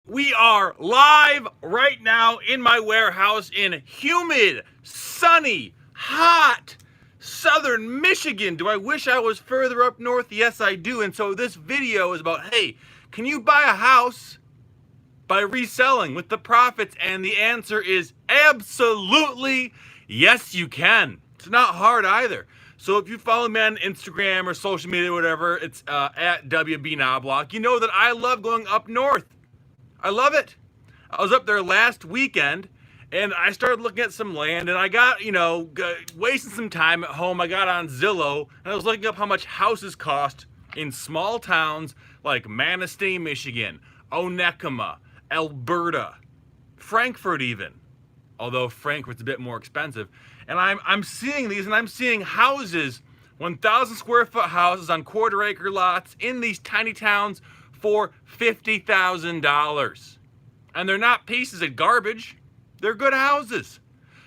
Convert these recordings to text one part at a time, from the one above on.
We are live right now in my warehouse in humid, sunny, hot, southern Michigan. Do I wish I was further up north? Yes, I do. And so this video is about, hey, can you buy a house by reselling with the profits? And the answer is absolutely yes, you can. It's not hard either. So if you follow me on Instagram or social media or whatever, it's at WB Knoblock. You know that I love going up north. I love it. I was up there last weekend and I started looking at some land and I got, wasting some time at home. I got on Zillow and I was looking up how much houses cost in small towns like Manistee, Michigan, Onekama, Alberta, Frankfurt even, although Frankfurt's a bit more expensive. And I'm seeing these and I'm seeing houses, 1,000 square foot houses on quarter acre lots in these tiny towns for $50,000. And they're not pieces of garbage. They're good houses.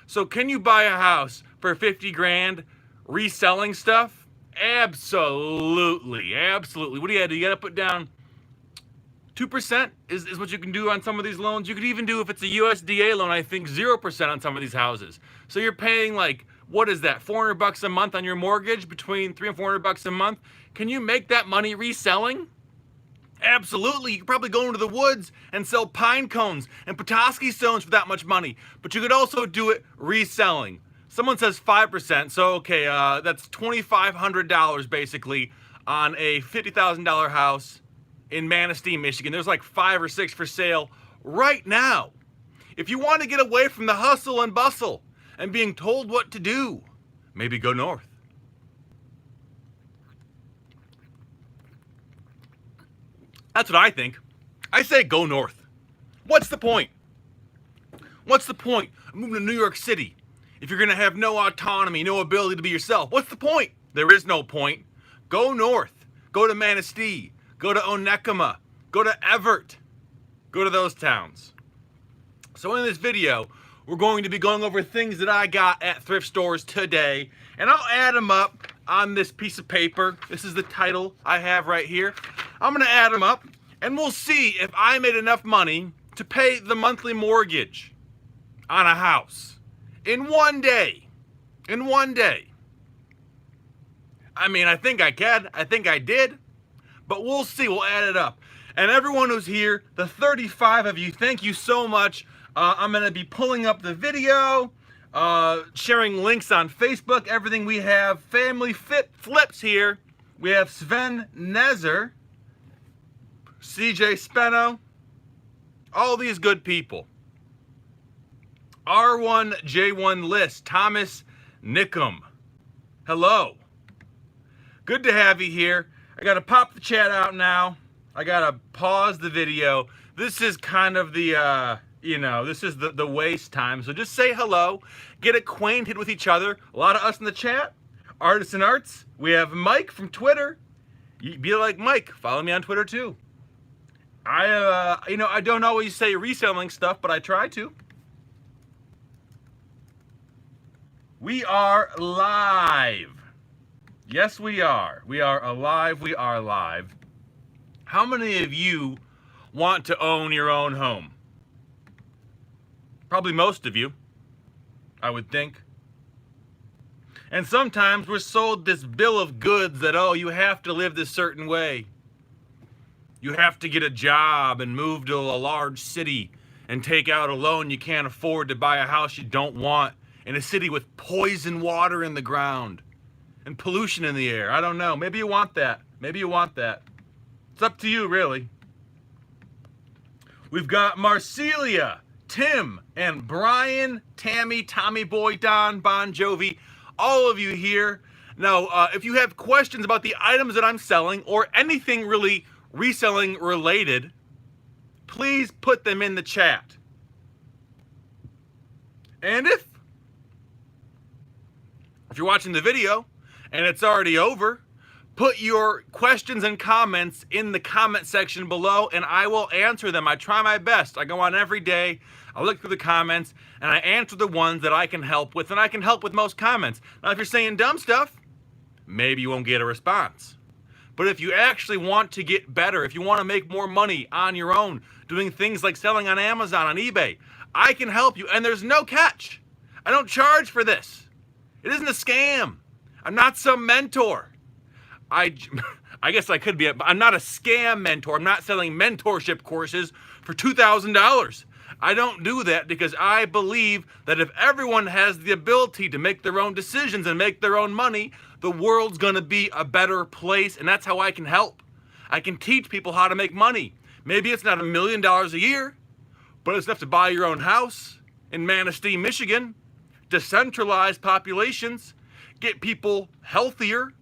So can you buy a house for 50 grand reselling stuff? Absolutely. Absolutely. What do you do? You got to put down 2% is what you can do on some of these loans. You could even do, if it's a USDA loan, I think 0% on some of these houses. So you're paying like, what is that, $400 a month on your mortgage, between $300 and $400 a month. Can you make that money reselling? Absolutely. You could probably go into the woods and sell pine cones and Petoskey stones for that much money. But you could also do it reselling. Someone says 5%, so okay, that's $2,500 basically on a $50,000 house in Manistee, Michigan. There's like 5 or 6 for sale right now. If you want to get away from the hustle and bustle and being told what to do, maybe go north. That's what I think. I say go north. What's the point? What's the point of moving to New York City if you're going to have no autonomy, no ability to be yourself? What's the point? There is no point. Go north. Go to Manistee. Go to Onekama. Go to Everett. Go to those towns. So in this video, we're going to be going over things that I got at thrift stores today, and I'll add them up on this piece of paper. This is the title I have right here. I'm going to add them up, and we'll see if I made enough money to pay the monthly mortgage on a house in one day. In one day. I mean, I think I can. I think I did. But we'll see. We'll add it up. And everyone who's here, the 35 of you, thank you so much. I'm going to be pulling up the video, sharing links on Facebook, everything we have. Family Fit Flips here. We have Sven Nezer, CJ Speno, all these good people. R1J1 List, Thomas Nickum. Hello. Good to have you here. I got to pop the chat out now. I got to pause the video. This is kind of the, this is the waste time. So just say hello, get acquainted with each other. A lot of us in the chat, Artists and Arts. We have Mike from Twitter. You be like Mike, follow me on Twitter too. I don't always say reselling stuff, but I try to. We are live. Yes, we are. We are alive. We are live. How many of you want to own your own home? Probably most of you, I would think. And sometimes we're sold this bill of goods that, oh, you have to live this certain way. You have to get a job and move to a large city and take out a loan you can't afford to buy a house you don't want in a city with poison water in the ground and pollution in the air. I don't know. Maybe you want that. Maybe you want that. It's up to you, really. We've got Marcelia, Tim, and Brian, Tammy, Tommy Boy, Don, Bon Jovi, all of you here. Now, if you have questions about the items that I'm selling or anything really reselling related, please put them in the chat. And if you're watching the video and it's already over, put your questions and comments in the comment section below and I will answer them. I try my best. I go on every day, I look through the comments, and I answer the ones that I can help with, and I can help with most comments. Now, if you're saying dumb stuff, maybe you won't get a response. But if you actually want to get better, if you want to make more money on your own, doing things like selling on Amazon, on eBay. I can help you, and there's no catch. I don't charge for this. It isn't a scam. I'm not some mentor. I guess I could be, but I'm not a scam mentor. I'm not selling mentorship courses for $2,000. I don't do that because I believe that if everyone has the ability to make their own decisions and make their own money, the world's going to be a better place, and that's how I can help. I can teach people how to make money. Maybe it's not $1 million a year, but it's enough to buy your own house in Manistee, Michigan, decentralize populations, get people healthier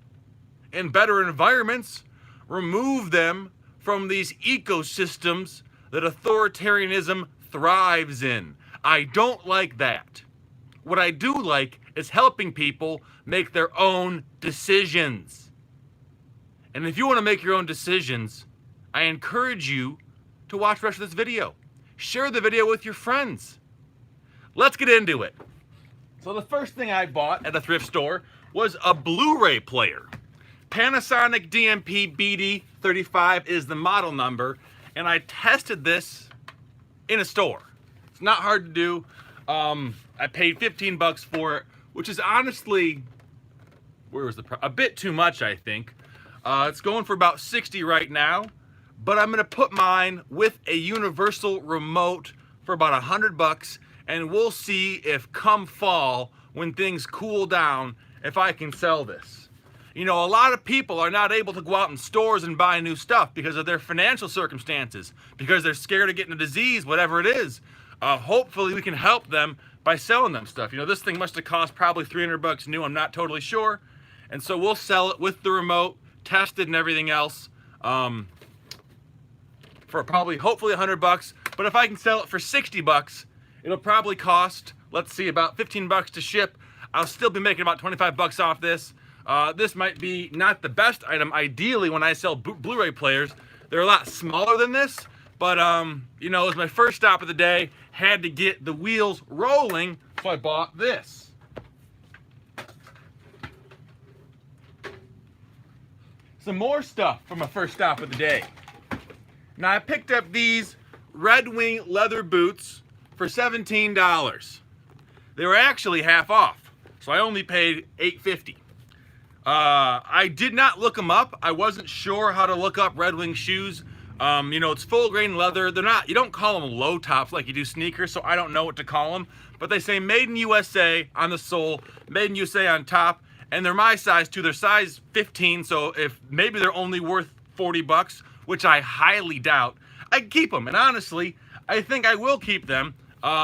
in better environments, remove them from these ecosystems that authoritarianism thrives in. I don't like that. What I do like is helping people make their own decisions. And if you want to make your own decisions, I encourage you to watch the rest of this video. Share the video with your friends. Let's get into it. So the first thing I bought at a thrift store was a Blu-ray player. Panasonic DMP BD35 is the model number, and I tested this in a store. It's not hard to do. I paid 15 bucks for it, which is honestly, a bit too much, I think. It's going for about 60 right now, but I'm gonna put mine with a universal remote for about 100 bucks, and we'll see if come fall, when things cool down, if I can sell this. You know, a lot of people are not able to go out in stores and buy new stuff because of their financial circumstances, because they're scared of getting a disease, whatever it is. Hopefully we can help them by selling them stuff. You know, this thing must have cost probably 300 bucks new, I'm not totally sure. And so we'll sell it with the remote, tested and everything else, for probably, hopefully 100 bucks. But if I can sell it for 60 bucks, it'll probably cost, let's see, about 15 bucks to ship. I'll still be making about 25 bucks off this. This might be not the best item. Ideally, when I sell Blu-ray players, they're a lot smaller than this. But, you know, it was my first stop of the day. Had to get the wheels rolling, so I bought this. Some more stuff from my first stop of the day. Now, I picked up these Red Wing leather boots for $17. They were actually half off, so I only paid $8.50. I did not look them up. I wasn't sure how to look up Red Wing shoes. You know, it's full grain leather. They're not, you don't call them low tops like you do sneakers, so I don't know what to call them. But they say made in USA on the sole, made in USA on top, and they're my size too. They're size 15, so if maybe they're only worth 40 bucks, which I highly doubt, I'd keep them. And honestly, I think I will keep them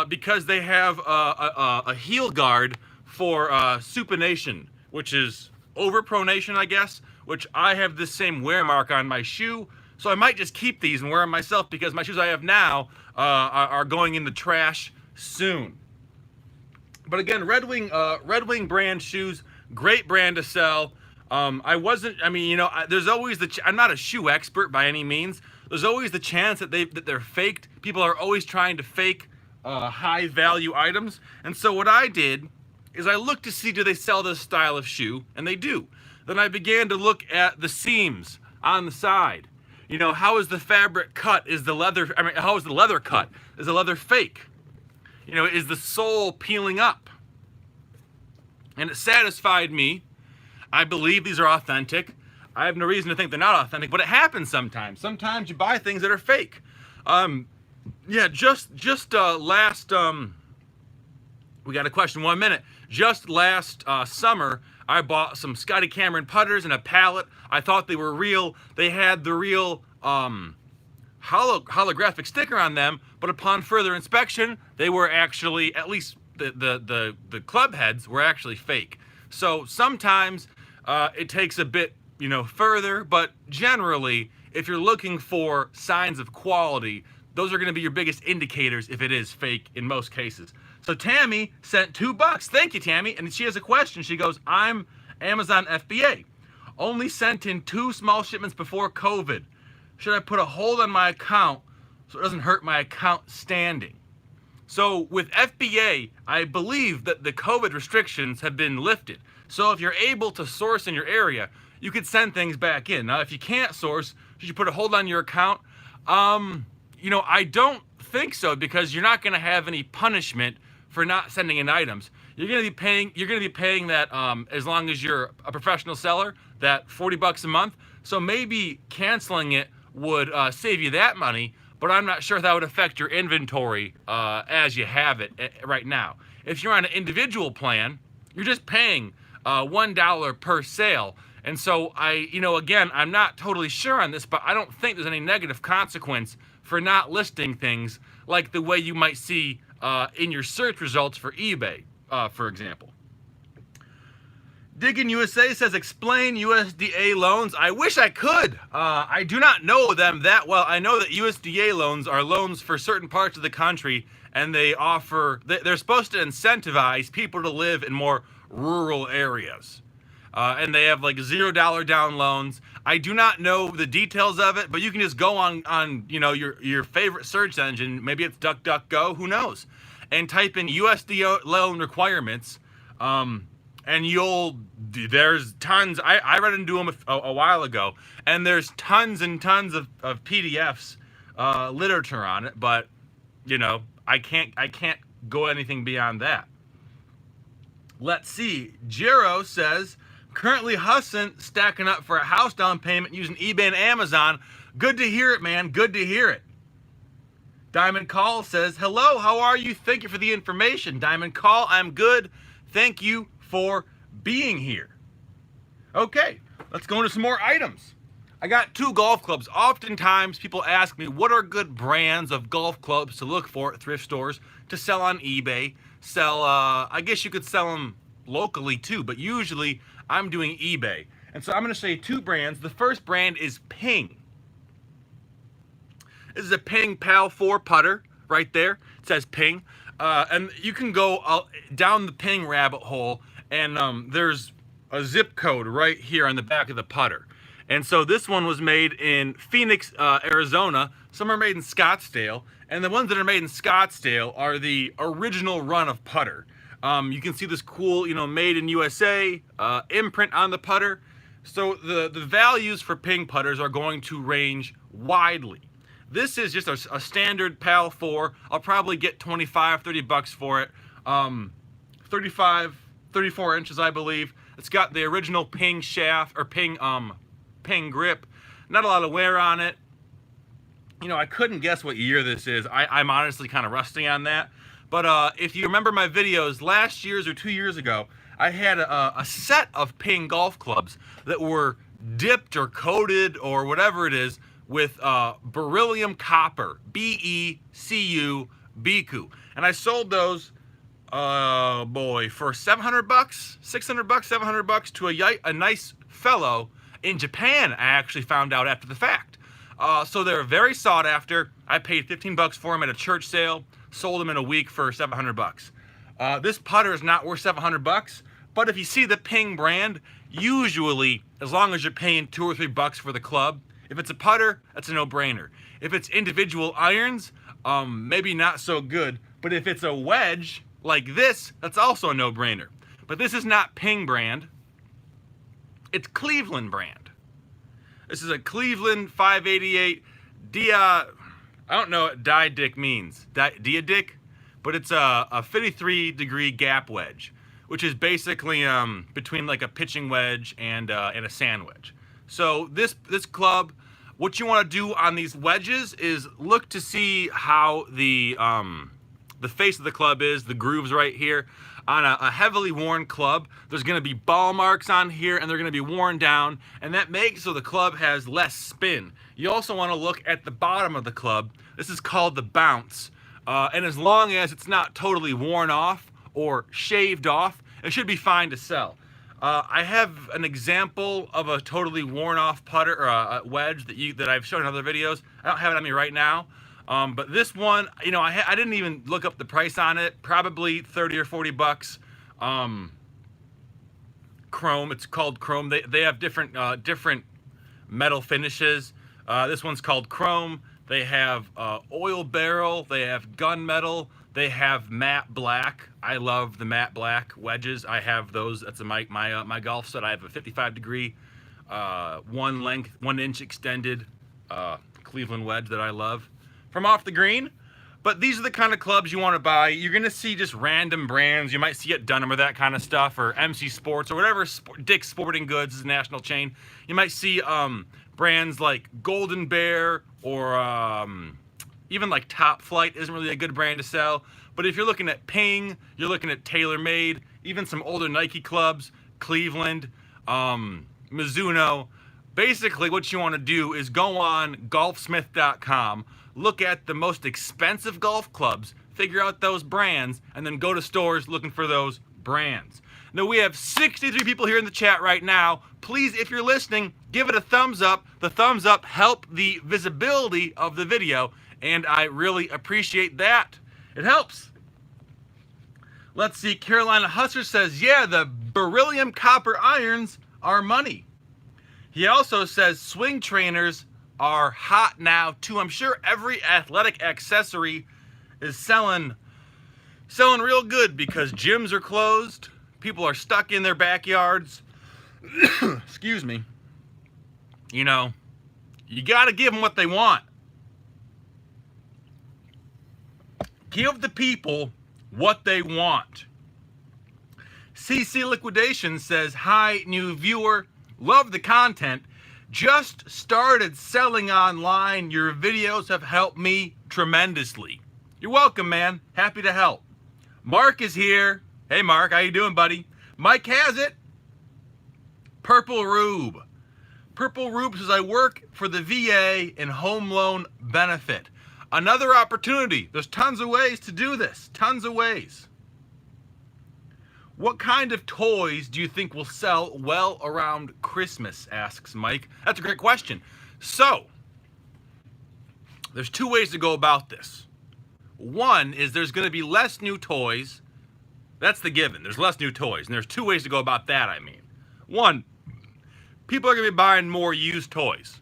because they have a heel guard for supination, which is overpronation, I guess, which I have this same wear mark on my shoe. So I might just keep these and wear them myself because my shoes I have now are going in the trash soon. But again, Red Wing brand shoes, great brand to sell. There's always I'm not a shoe expert by any means. There's always the chance that they're faked. People are always trying to fake high value items. And so what I did is I looked to see, do they sell this style of shoe? And they do. Then I began to look at the seams on the side. You know, how is the fabric cut? How is the leather cut? Is the leather fake? You know, is the sole peeling up? And it satisfied me. I believe these are authentic. I have no reason to think they're not authentic, but it happens sometimes. Sometimes you buy things that are fake. We got a question, 1 minute. Just last summer, I bought some Scotty Cameron putters and a pallet. I thought they were real. They had the real holographic sticker on them, but upon further inspection, they were actually, at least the club heads were actually fake. So sometimes it takes a bit, you know, further, but generally, if you're looking for signs of quality, those are going to be your biggest indicators if it is fake in most cases. So Tammy sent $2. Thank you, Tammy. And she has a question. She goes, I'm Amazon FBA. Only sent in 2 small shipments before COVID. Should I put a hold on my account so it doesn't hurt my account standing? So with FBA, I believe that the COVID restrictions have been lifted. So if you're able to source in your area, you could send things back in. Now, if you can't source, should you put a hold on your account? I don't think so, because you're not going to have any punishment for not sending in items. You're going to be paying that as long as you're a professional seller, that $40 a month. So maybe canceling it would save you that money, but I'm not sure if that would affect your inventory as you have it right now. If you're on an individual plan, you're just paying $1 per sale. And so again, I'm not totally sure on this, but I don't think there's any negative consequence for not listing things like the way you might see in your search results for eBay, for example. Diggin USA says, explain USDA loans. I wish I could. I do not know them that well. I know that USDA loans are loans for certain parts of the country, and they're supposed to incentivize people to live in more rural areas. And they have like $0 down loans. I do not know the details of it, but you can just go on your favorite search engine, maybe it's DuckDuckGo, who knows, and type in USDA loan requirements, and there's tons. I read into them a while ago, and there's tons and tons of PDFs, literature on it, but I can't go anything beyond that. Let's see. Jero says, currently hustling, stacking up for a house down payment using eBay and Amazon. Good to hear it, man. Good to hear it. Diamond Call says, hello, how are you? Thank you for the information. Diamond Call, I'm good. Thank you for being here. Okay, let's go into some more items. I got 2 golf clubs. Oftentimes, people ask me, what are good brands of golf clubs to look for at thrift stores to sell on eBay? I guess you could sell them locally too, but usually I'm doing eBay. And so I'm going to show you 2 brands. The first brand is Ping. This is a Ping Pal 4 putter right there. It says Ping. And you can go down the Ping rabbit hole, and there's a zip code right here on the back of the putter. And so this one was made in Phoenix, Arizona. Some are made in Scottsdale. And the ones that are made in Scottsdale are the original run of putter. You can see this cool, made in USA imprint on the putter. So the values for Ping putters are going to range widely. This is just a standard PAL 4. I'll probably get $25-30 for it. 34 inches, I believe. It's got the original Ping shaft, or Ping grip. Not a lot of wear on it. I couldn't guess what year this is. I'm honestly kind of rusty on that. But if you remember my videos last year's or 2 years ago, I had a set of Ping golf clubs that were dipped or coated or whatever it is with beryllium copper, BECU, BECU. And I sold those, for $700, $600, $700 to a nice fellow in Japan, I actually found out after the fact. So they're very sought after. I paid $15 for them at a church sale, sold them in a week for $700. This putter is not worth $700, but if you see the Ping brand, usually, as long as you're paying $2 or $3 for the club, if it's a putter, that's a no-brainer. If it's individual irons, maybe not so good, but if it's a wedge like this, that's also a no-brainer. But this is not Ping brand. It's Cleveland brand. This is a Cleveland 588 I don't know what Diadic means. Diadic? But it's a 53-degree gap wedge, which is basically between like a pitching wedge and a sand wedge. So this club, what you want to do on these wedges is look to see how the face of the club is, the grooves right here. On a heavily worn club, there's going to be ball marks on here, and they're going to be worn down, and that makes so the club has less spin. You also want to look at the bottom of the club. This is called the bounce, and as long as it's not totally worn off or shaved off, it should be fine to sell. I have an example of a totally worn off putter, or a wedge that I've shown in other videos. I don't have it on me right now. But this one, I didn't even look up the price on it. Probably $30 or $40. Chrome. It's called chrome. They have different metal finishes. This one's called chrome. They have oil barrel. They have gunmetal. They have matte black. I love the matte black wedges. I have those. That's my golf set. I have a 55-degree, 1 inch extended Cleveland wedge that I love from off the green. But these are the kind of clubs you want to buy. You're going to see just random brands. You might see at Dunham or that kind of stuff, or MC Sports, or whatever. Dick's Sporting Goods is a national chain. You might see brands like Golden Bear, or even like Top Flight isn't really a good brand to sell. But if you're looking at Ping, you're looking at TaylorMade, even some older Nike clubs, Cleveland, Mizuno. Basically, what you want to do is go on golfsmith.com, look at the most expensive golf clubs, figure out those brands, and then go to stores looking for those brands. Now, we have 63 people here in the chat right now. Please, if you're listening, give it a thumbs up. The thumbs up help the visibility of the video, and I really appreciate that. It helps. Let's see, Carolina Hustler says, yeah, the beryllium copper irons are money. He also says swing trainers are hot now too. I'm sure every athletic accessory is selling real good because gyms are closed. People are stuck in their backyards. Excuse me. You know, you got to give them what they want. Give the people what they want. CC Liquidation says, hi, new viewer. Love the content. Just started selling online. Your videos have helped me tremendously. You're welcome, man. Happy to help. Mark is here. Hey, Mark. How you doing, buddy? Mike has it. Purple Rube. Purple Rube says, I work for the VA and home loan benefit. Another opportunity. There's tons of ways to do this. Tons of ways. What kind of toys do you think will sell well around Christmas, asks Mike. That's a great question. So, there's two ways to go about this. One is there's going to be less new toys. That's the given. There's less new toys. And there's two ways to go about that, I mean. One, people are going to be buying more used toys.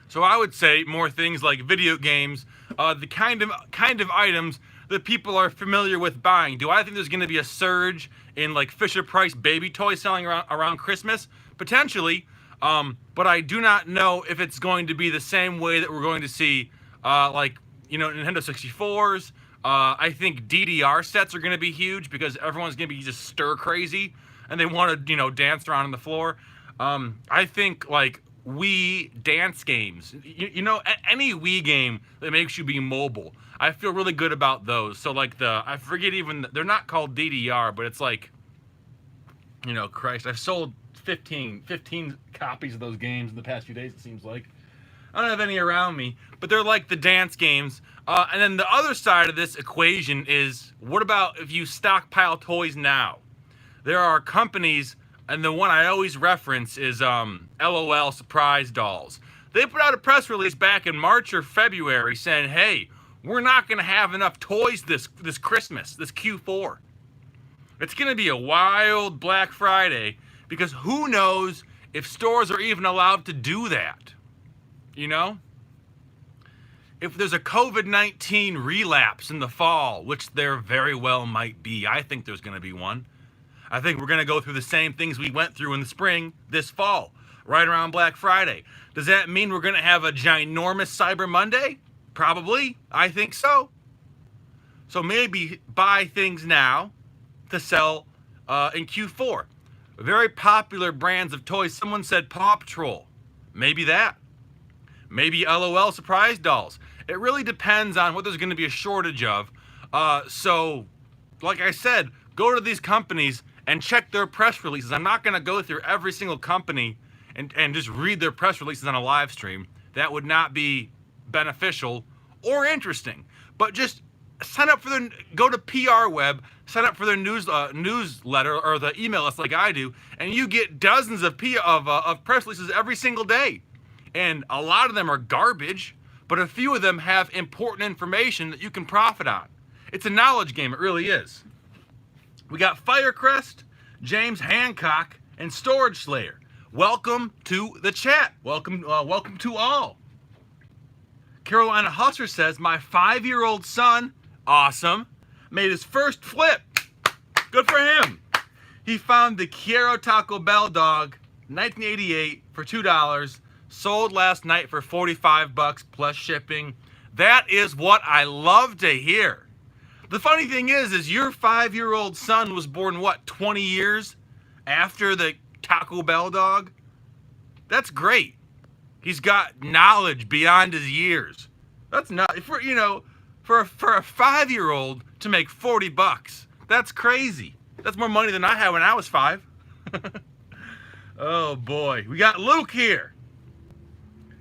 So I would say more things like video games, the kind of items that people are familiar with buying. Do I think there's going to be a surge in like Fisher-Price baby toys selling around Christmas? Potentially, but I do not know if it's going to be the same way that we're going to see like, you know, Nintendo 64s. I think DDR sets are going to be huge because everyone's going to be just stir crazy and they want to, you know, dance around on the floor. I think like Wii dance games, you know, any Wii game that makes you be mobile, I feel really good about those. So like I forget even, they're not called DDR, but it's like, you know, Christ, I've sold 15 copies of those games in the past few days, it seems like. I don't have any around me, but they're like the dance games. And then the other side of this equation is, what about if you stockpile toys now? There are companies, and the one I always reference is LOL Surprise Dolls. They put out a press release back in March or February saying, hey, we're not going to have enough toys this Christmas, this Q4. It's going to be a wild Black Friday because who knows if stores are even allowed to do that, you know? If there's a COVID-19 relapse in the fall, which there very well might be, I think there's going to be one. I think we're going to go through the same things we went through in the spring this fall, right around Black Friday. Does that mean we're going to have a ginormous Cyber Monday? Probably. I think so. So maybe buy things now to sell in Q4. Very popular brands of toys. Someone said Paw Patrol. Maybe that. Maybe LOL Surprise Dolls. It really depends on what there's going to be a shortage of. So, like I said, go to these companies and check their press releases. I'm not going to go through every single company and just read their press releases on a live stream. That would not be beneficial or interesting. But just sign up for their, go to PR Web, sign up for their newsletter or the email list like I do, and you get dozens of press releases every single day. And a lot of them are garbage, but a few of them have important information that you can profit on. It's a knowledge game, it really is. We got Firecrest, James Hancock, and Storage Slayer. Welcome to the chat. Welcome to all. Carolina Hustler says, my 5-year-old son, awesome, made his first flip. Good for him. He found the Quiero Taco Bell dog, 1988, for $2. Sold last night for 45 bucks plus shipping. That is what I love to hear. The funny thing is your 5-year-old son was born, what, 20 years after the Taco Bell dog? That's great. He's got knowledge beyond his years. That's not, for a 5-year-old to make 40 bucks. That's crazy. That's more money than I had when I was 5. Oh boy. We got Luke here.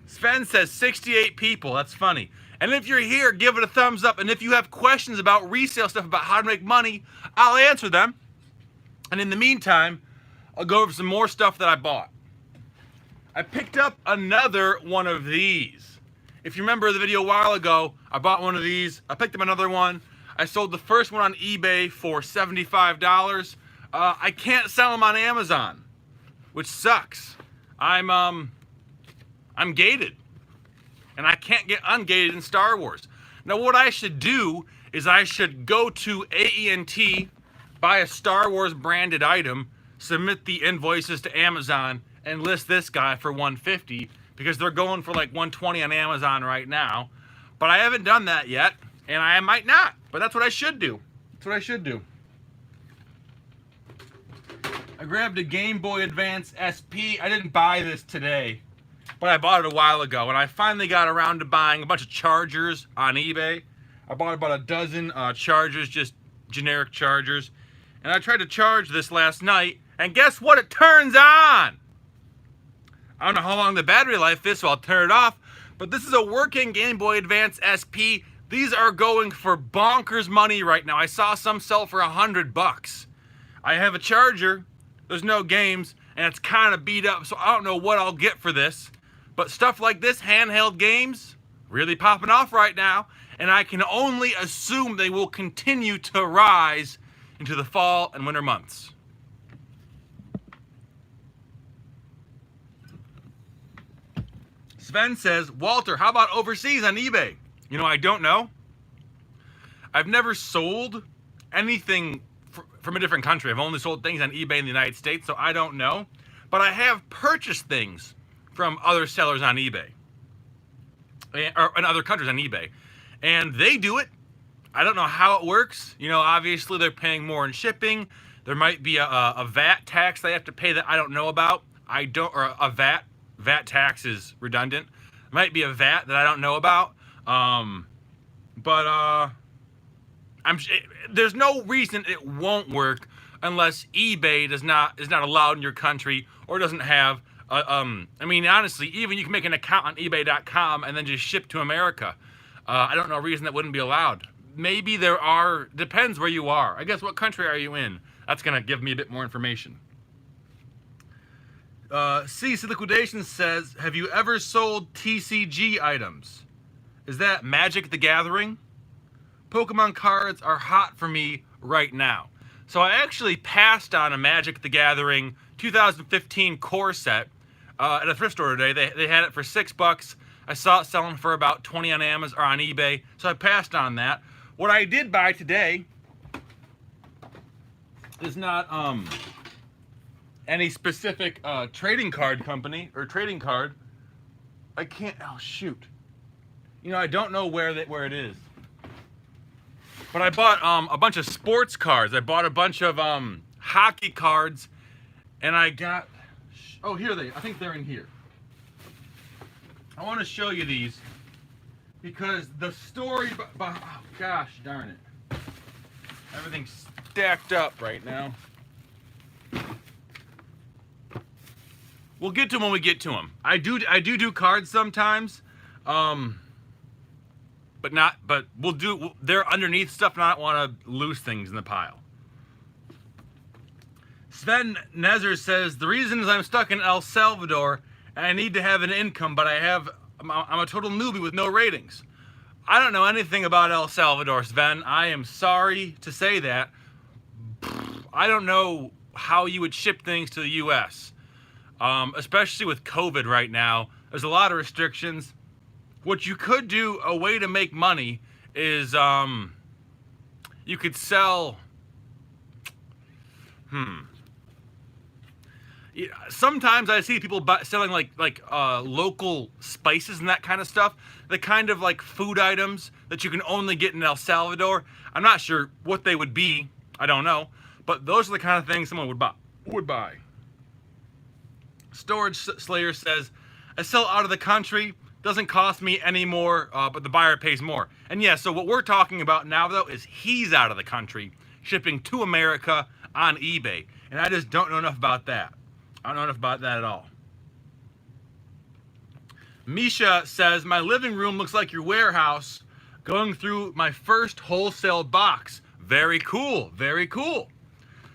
Sven says 68 people. That's funny. And if you're here, give it a thumbs up. And if you have questions about resale stuff, about how to make money, I'll answer them. And in the meantime, I'll go over some more stuff that I bought. I picked up another one of these. If you remember the video a while ago, I bought one of these. I picked up another one. I sold the first one on eBay for $75. I can't sell them on Amazon, which sucks. I'm gated. And I can't get ungated in Star Wars. Now what I should do is I should go to AENT, buy a Star Wars branded item, submit the invoices to Amazon, and list this guy for $150 because they're going for like $120 on Amazon right now. But I haven't done that yet, and I might not. But that's what I should do. That's what I should do. I grabbed a Game Boy Advance SP. I didn't buy this today, but I bought it a while ago, and I finally got around to buying a bunch of chargers on eBay. I bought about a dozen chargers, just generic chargers, and I tried to charge this last night, and guess what? It turns on! I don't know how long the battery life is, so I'll turn it off, but this is a working Game Boy Advance SP. These are going for bonkers money right now. I saw some sell for 100 bucks. I have a charger, there's no games, and it's kind of beat up, so I don't know what I'll get for this. But stuff like this, handheld games, really popping off right now, and I can only assume they will continue to rise into the fall and winter months. Sven says, Walter, how about overseas on eBay? You know, I don't know. I've never sold anything from a different country. I've only sold things on eBay in the United States, so I don't know. But I have purchased things from other sellers on eBay, or in other countries on eBay, and they do it. I don't know how it works. You know, obviously they're paying more in shipping. There might be a VAT tax they have to pay that I don't know about. Or a VAT tax is redundant. Might be a VAT that I don't know about. There's no reason it won't work unless eBay is not allowed in your country or doesn't have. I mean, honestly, even you can make an account on eBay.com and then just ship to America. I don't know a reason that wouldn't be allowed. Maybe there are, depends where you are. I guess what country are you in? That's going to give me a bit more information. CC Liquidation says, have you ever sold TCG items? Is that Magic the Gathering? Pokemon cards are hot for me right now. So I actually passed on a Magic the Gathering 2015 core set at a thrift store today. They had it for $6. I saw it selling for about 20 on Amazon or on eBay, so I passed on that. What I did buy today is not any specific trading card company or trading card. I can't. Oh shoot! You know, I don't know where it is. But I bought a bunch of sports cards. I bought a bunch of hockey cards, and I got. Oh, here they. I think they're in here. I want to show you these because the story. Oh gosh, darn it! Everything's stacked up right now. We'll get to them when we get to them. I do cards sometimes, but they're underneath stuff, and I don't want to lose things in the pile. Sven Nezer says the reason is I'm stuck in El Salvador and I need to have an income, but I'm a total newbie with no ratings. I don't know anything about El Salvador, Sven. I am sorry to say that. I don't know how you would ship things to the U.S., especially with COVID right now. There's a lot of restrictions. What you could do, a way to make money, is you could sell. Sometimes I see people selling like local spices and that kind of stuff, the kind of like food items that you can only get in El Salvador. I'm not sure what they would be. I don't know, but those are the kind of things someone would buy. Storage Slayer says, I sell out of the country, doesn't cost me any more, but the buyer pays more. And yeah, so what we're talking about now though is he's out of the country, shipping to America on eBay. And I just don't know enough about that. I don't know enough about that at all. Misha says, my living room looks like your warehouse. Going through my first wholesale box. Very cool, very cool.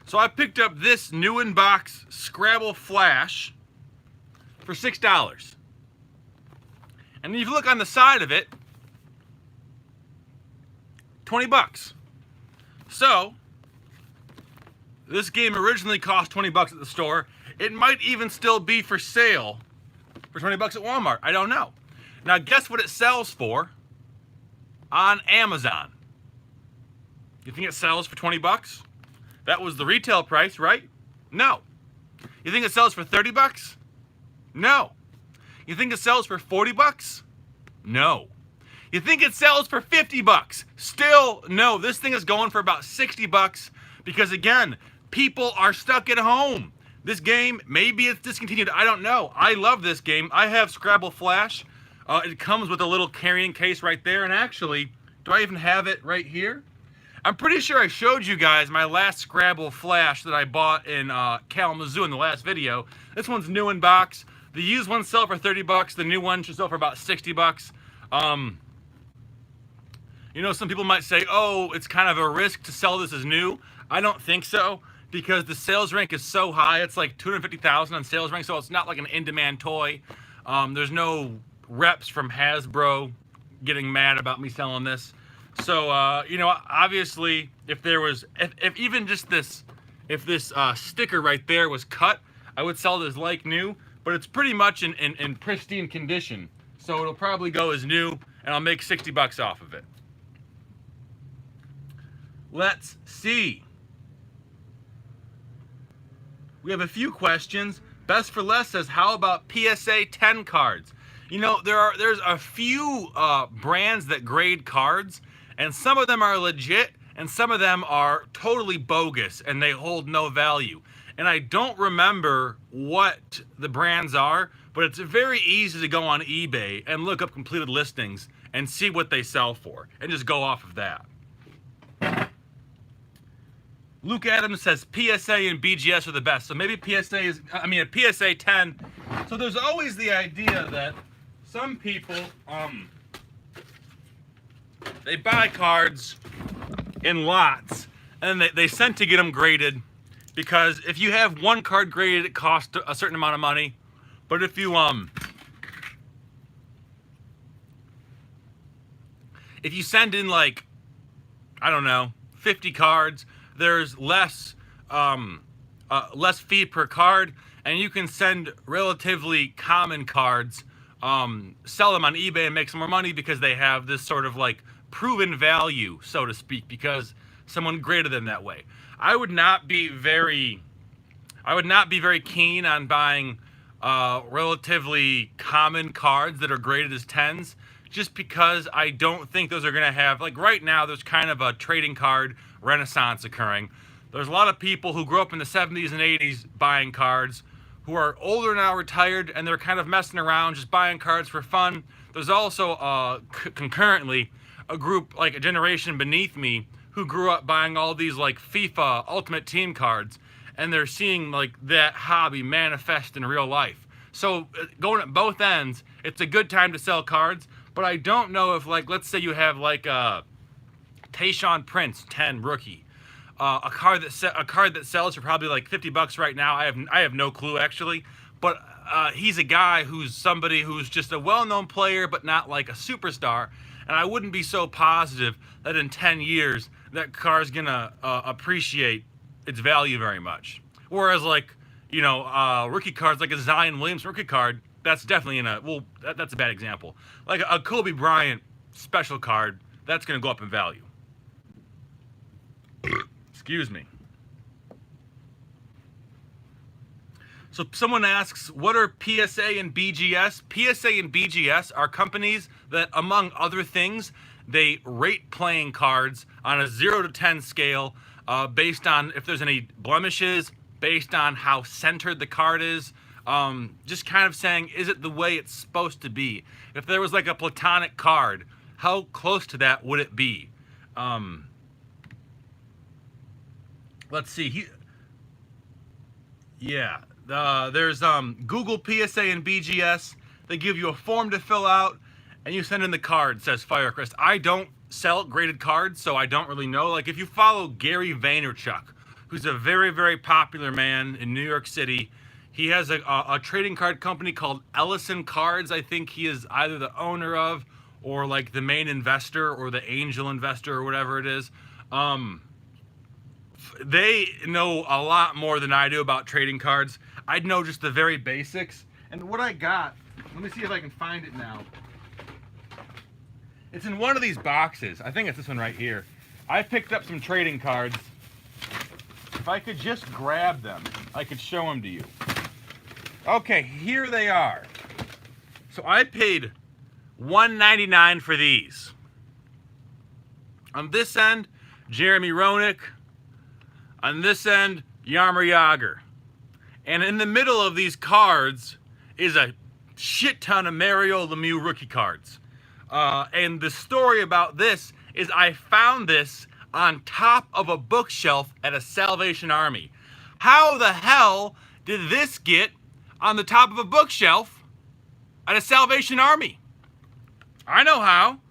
So I picked up this new in box Scrabble Flash for $6. And if you look on the side of it, 20 bucks. So, this game originally cost 20 bucks at the store. It might even still be for sale for 20 bucks at Walmart. I don't know. Now, guess what it sells for on Amazon? You think it sells for 20 bucks? That was the retail price, right? No. You think it sells for 30 bucks? No. You think it sells for 40 bucks? No. You think it sells for 50 bucks? Still no. This thing is going for about 60 bucks because again, people are stuck at home. This game, maybe it's discontinued, I don't know. I love this game. I have Scrabble Flash. It comes with a little carrying case right there, and actually, do I even have it right here? I'm pretty sure I showed you guys my last Scrabble Flash that I bought in Kalamazoo in the last video. This one's new in box. The used ones sell for 30 bucks. The new one should sell for about 60 bucks. You know, some people might say, oh, it's kind of a risk to sell this as new. I don't think so, because the sales rank is so high. It's like 250,000 on sales rank, so it's not like an in-demand toy. There's no reps from Hasbro getting mad about me selling this. So, you know, obviously, if even just this, if this sticker right there was cut, I would sell this like new, but it's pretty much in pristine condition. So it'll probably go as new, and I'll make 60 bucks off of it. Let's see. We have a few questions. Best for Less says, how about PSA 10 cards? You know, there's a few brands that grade cards, and some of them are legit, and some of them are totally bogus, and they hold no value. And I don't remember what the brands are, but it's very easy to go on eBay and look up completed listings and see what they sell for, and just go off of that. Luke Adams says PSA and BGS are the best. So maybe a PSA 10. So there's always the idea that some people, they buy cards in lots and they send to get them graded, because if you have one card graded, it costs a certain amount of money. But if you send in like, I don't know, 50 cards, there's less fee per card, and you can send relatively common cards, sell them on eBay and make some more money because they have this sort of like proven value, so to speak, because someone graded them that way. I would not be very keen on buying relatively common cards that are graded as 10s, just because I don't think those are going to have, like right now, there's kind of a trading card renaissance occurring. There's a lot of people who grew up in the 70s and 80s buying cards, who are older now, retired, and they're kind of messing around, just buying cards for fun. There's also concurrently a group, like a generation beneath me, who grew up buying all these like FIFA Ultimate Team cards, and they're seeing like that hobby manifest in real life. So going at both ends, it's a good time to sell cards, but I don't know if, like, let's say you have like a Tayshaun Prince 10 rookie, a card that sells for probably like 50 bucks right now. I have no clue actually, but he's a guy who's somebody who's just a well-known player, but not like a superstar. And I wouldn't be so positive that in 10 years that car's gonna appreciate its value very much. Whereas, like, you know, rookie cards like a Zion Williamson rookie card, that's definitely that's a bad example. Like a Kobe Bryant special card, that's gonna go up in value. Excuse me. So someone asks, what are PSA and BGS? PSA and BGS are companies that, among other things, they rate playing cards on a 0 to 10 scale based on if there's any blemishes, based on how centered the card is. Just kind of saying, is it the way it's supposed to be? If there was like a platonic card, how close to that would it be? Let's see. There's Google PSA and BGS. They give you a form to fill out, and you send in the card. It says Firecrest. I don't sell graded cards, so I don't really know. Like if you follow Gary Vaynerchuk, who's a very, very popular man in New York City, he has a trading card company called Ellison Cards. I think he is either the owner of or like the main investor or the angel investor or whatever it is. They know a lot more than I do about trading cards. I know just the very basics. And what I got, let me see if I can find it now. It's in one of these boxes. I think it's this one right here. I picked up some trading cards. If I could just grab them, I could show them to you. Okay, here they are. So I paid $1.99 for these. On this end, Jeremy Roenick. On this end, Jaromir Jagr. And in the middle of these cards is a shit ton of Mario Lemieux rookie cards. And the story about this is I found this on top of a bookshelf at a Salvation Army. How the hell did this get on the top of a bookshelf at a Salvation Army? I know how.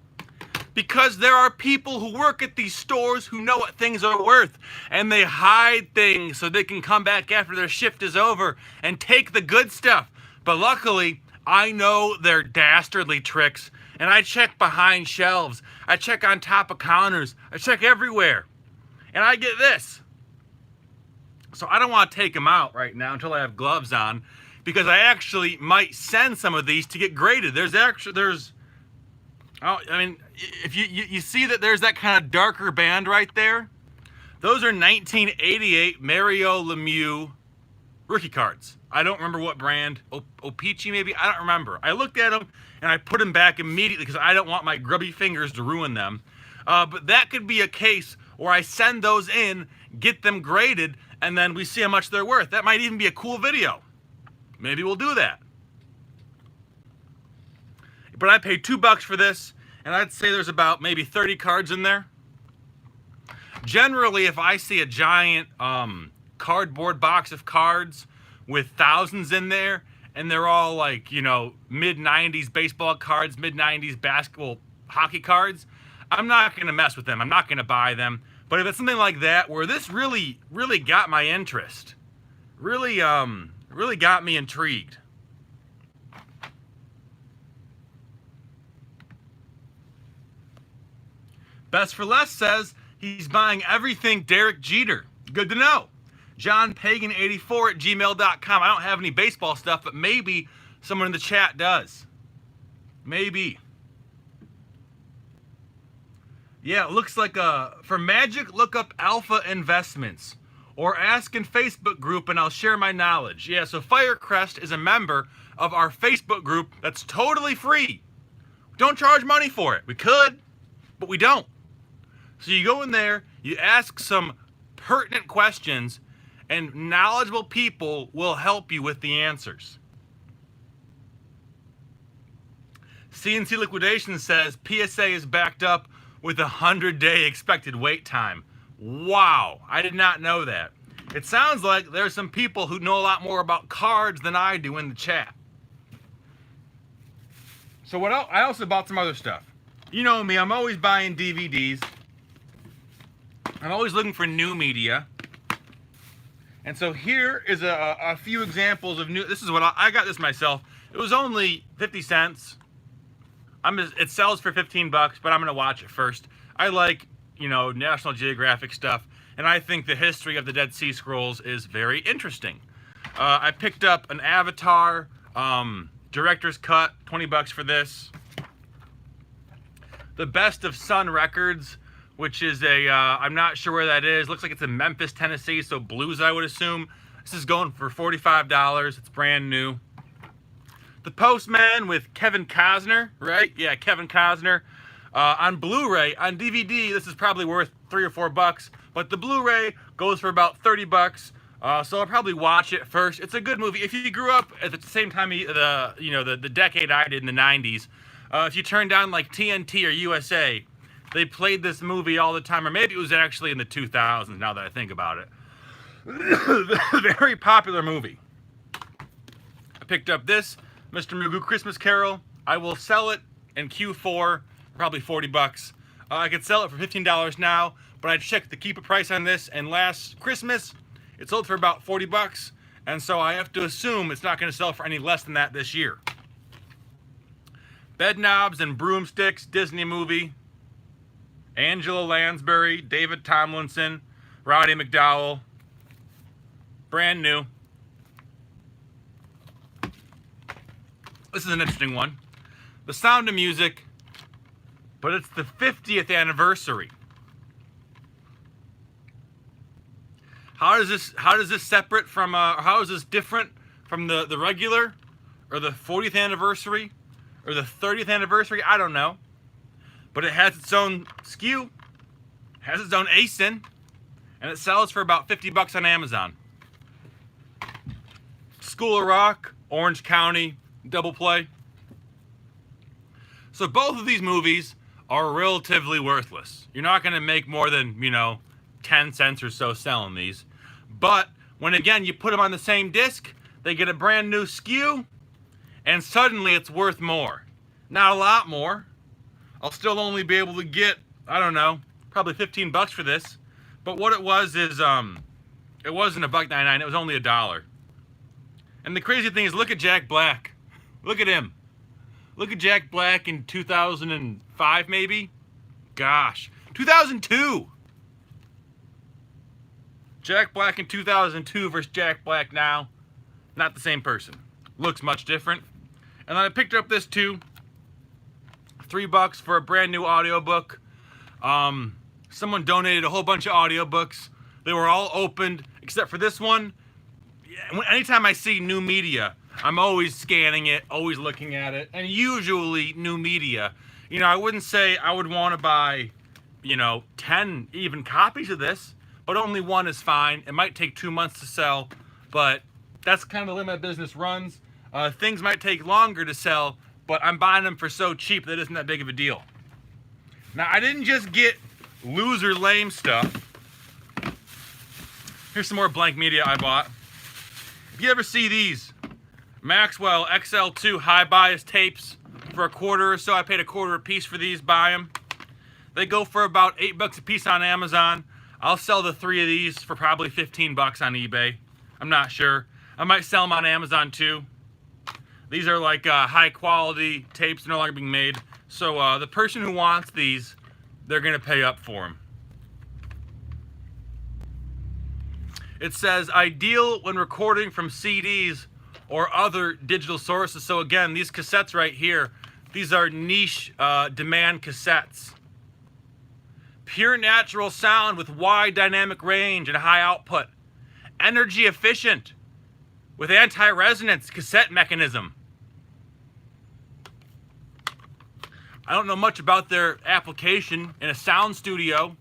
Because there are people who work at these stores who know what things are worth, and they hide things so they can come back after their shift is over and take the good stuff. But luckily, I know their dastardly tricks, and I check behind shelves. I check on top of counters. I check everywhere. And I get this. So I don't want to take them out right now until I have gloves on, because I actually might send some of these to get graded. If you see that there's that kind of darker band right there, those are 1988 Mario Lemieux rookie cards. I don't remember what brand, O-Pee-Chee maybe, I don't remember. I looked at them and I put them back immediately because I don't want my grubby fingers to ruin them. But that could be a case where I send those in, get them graded, and then we see how much they're worth. That might even be a cool video. Maybe we'll do that. But I paid $2 for this, and I'd say there's about maybe 30 cards in there. Generally, if I see a giant cardboard box of cards with thousands in there, and they're all like, mid-90s baseball cards, mid-90s basketball, hockey cards, I'm not going to mess with them. I'm not going to buy them. But if it's something like that, where this really, really got my interest, really got me intrigued. Best for Less says he's buying everything Derek Jeter. Good to know. JohnPagan84@gmail.com. I don't have any baseball stuff, but maybe someone in the chat does. Maybe. Yeah, it looks like for Magic, look up Alpha Investments. Or ask in Facebook group and I'll share my knowledge. Yeah, so Firecrest is a member of our Facebook group that's totally free. Don't charge money for it. We could, but we don't. So you go in there, you ask some pertinent questions, and knowledgeable people will help you with the answers. CNC Liquidation says PSA is backed up with a 100-day expected wait time. Wow, I did not know that. It sounds like there's some people who know a lot more about cards than I do in the chat. So what else? I also bought some other stuff. You know me, I'm always buying DVDs. I'm always looking for new media. And so here is a few examples of new. This is what I got this myself. It was only 50 cents. It sells for $15, but I'm gonna watch it first. I like, National Geographic stuff, and I think the history of the Dead Sea Scrolls is very interesting. I picked up an Avatar director's cut, $20 for this. The Best of Sun Records, which is I'm not sure where that is. Looks like it's in Memphis, Tennessee, so blues, I would assume. This is going for $45. It's brand new. The Postman with Kevin Costner, right? Yeah, Kevin Costner. On Blu-ray, on DVD, this is probably worth $3 or $4, but the Blu-ray goes for about $30. So I'll probably watch it first. It's a good movie. If you grew up at the same time the decade I did in the 90s, if you turned on like TNT or USA, they played this movie all the time, or maybe it was actually in the 2000s now that I think about it. Very popular movie. I picked up this Mr. Magoo Christmas Carol. I will sell it in Q4, probably $40. I could sell it for $15 now, but I checked the keep it price on this, and last Christmas it sold for about $40, and so I have to assume it's not going to sell for any less than that this year. Bed Knobs and Broomsticks, Disney movie. Angela Lansbury, David Tomlinson, Roddy McDowell. Brand new. This is an interesting one. The Sound of Music, but it's the 50th anniversary. How is this separate from, how is this different from the regular, or the 40th anniversary, or the 30th anniversary? I don't know. But it has its own SKU, has its own ASIN, and it sells for about $50 on Amazon. School of Rock, Orange County, double play. So both of these movies are relatively worthless. You're not going to make more than, 10 cents or so selling these. But when, again, you put them on the same disc, they get a brand new SKU, and suddenly it's worth more. Not a lot more. I'll still only be able to get, I don't know, probably $15 for this. But what it was is, it wasn't $1.99, it was only $1. And the crazy thing is, look at Jack Black. Look at him. Look at Jack Black in 2005, maybe? Gosh. 2002! Jack Black in 2002 versus Jack Black now. Not the same person. Looks much different. And then I picked up this too. $3 for a brand new audiobook. Someone donated a whole bunch of audiobooks. They were all opened, except for this one. Anytime I see new media, I'm always scanning it, always looking at it. And usually new media. I wouldn't say I would want to buy, 10 even copies of this. But only one is fine. It might take 2 months to sell, but that's kind of the way my business runs. Things might take longer to sell, but I'm buying them for so cheap that it isn't that big of a deal. Now, I didn't just get loser lame stuff. Here's some more blank media I bought. If you ever see these Maxwell XL2 high bias tapes for $1 or so, I paid $1 a piece for these, buy them. They go for about $8 a piece on Amazon. I'll sell the 3 of these for probably $15 on eBay. I'm not sure. I might sell them on Amazon too. These are like high quality tapes, no longer being made. So the person who wants these, they're gonna pay up for them. It says ideal when recording from CDs or other digital sources. So again, these cassettes right here, these are niche demand cassettes. Pure natural sound with wide dynamic range and high output. Energy efficient with anti-resonance cassette mechanism. I don't know much about their application in a sound studio,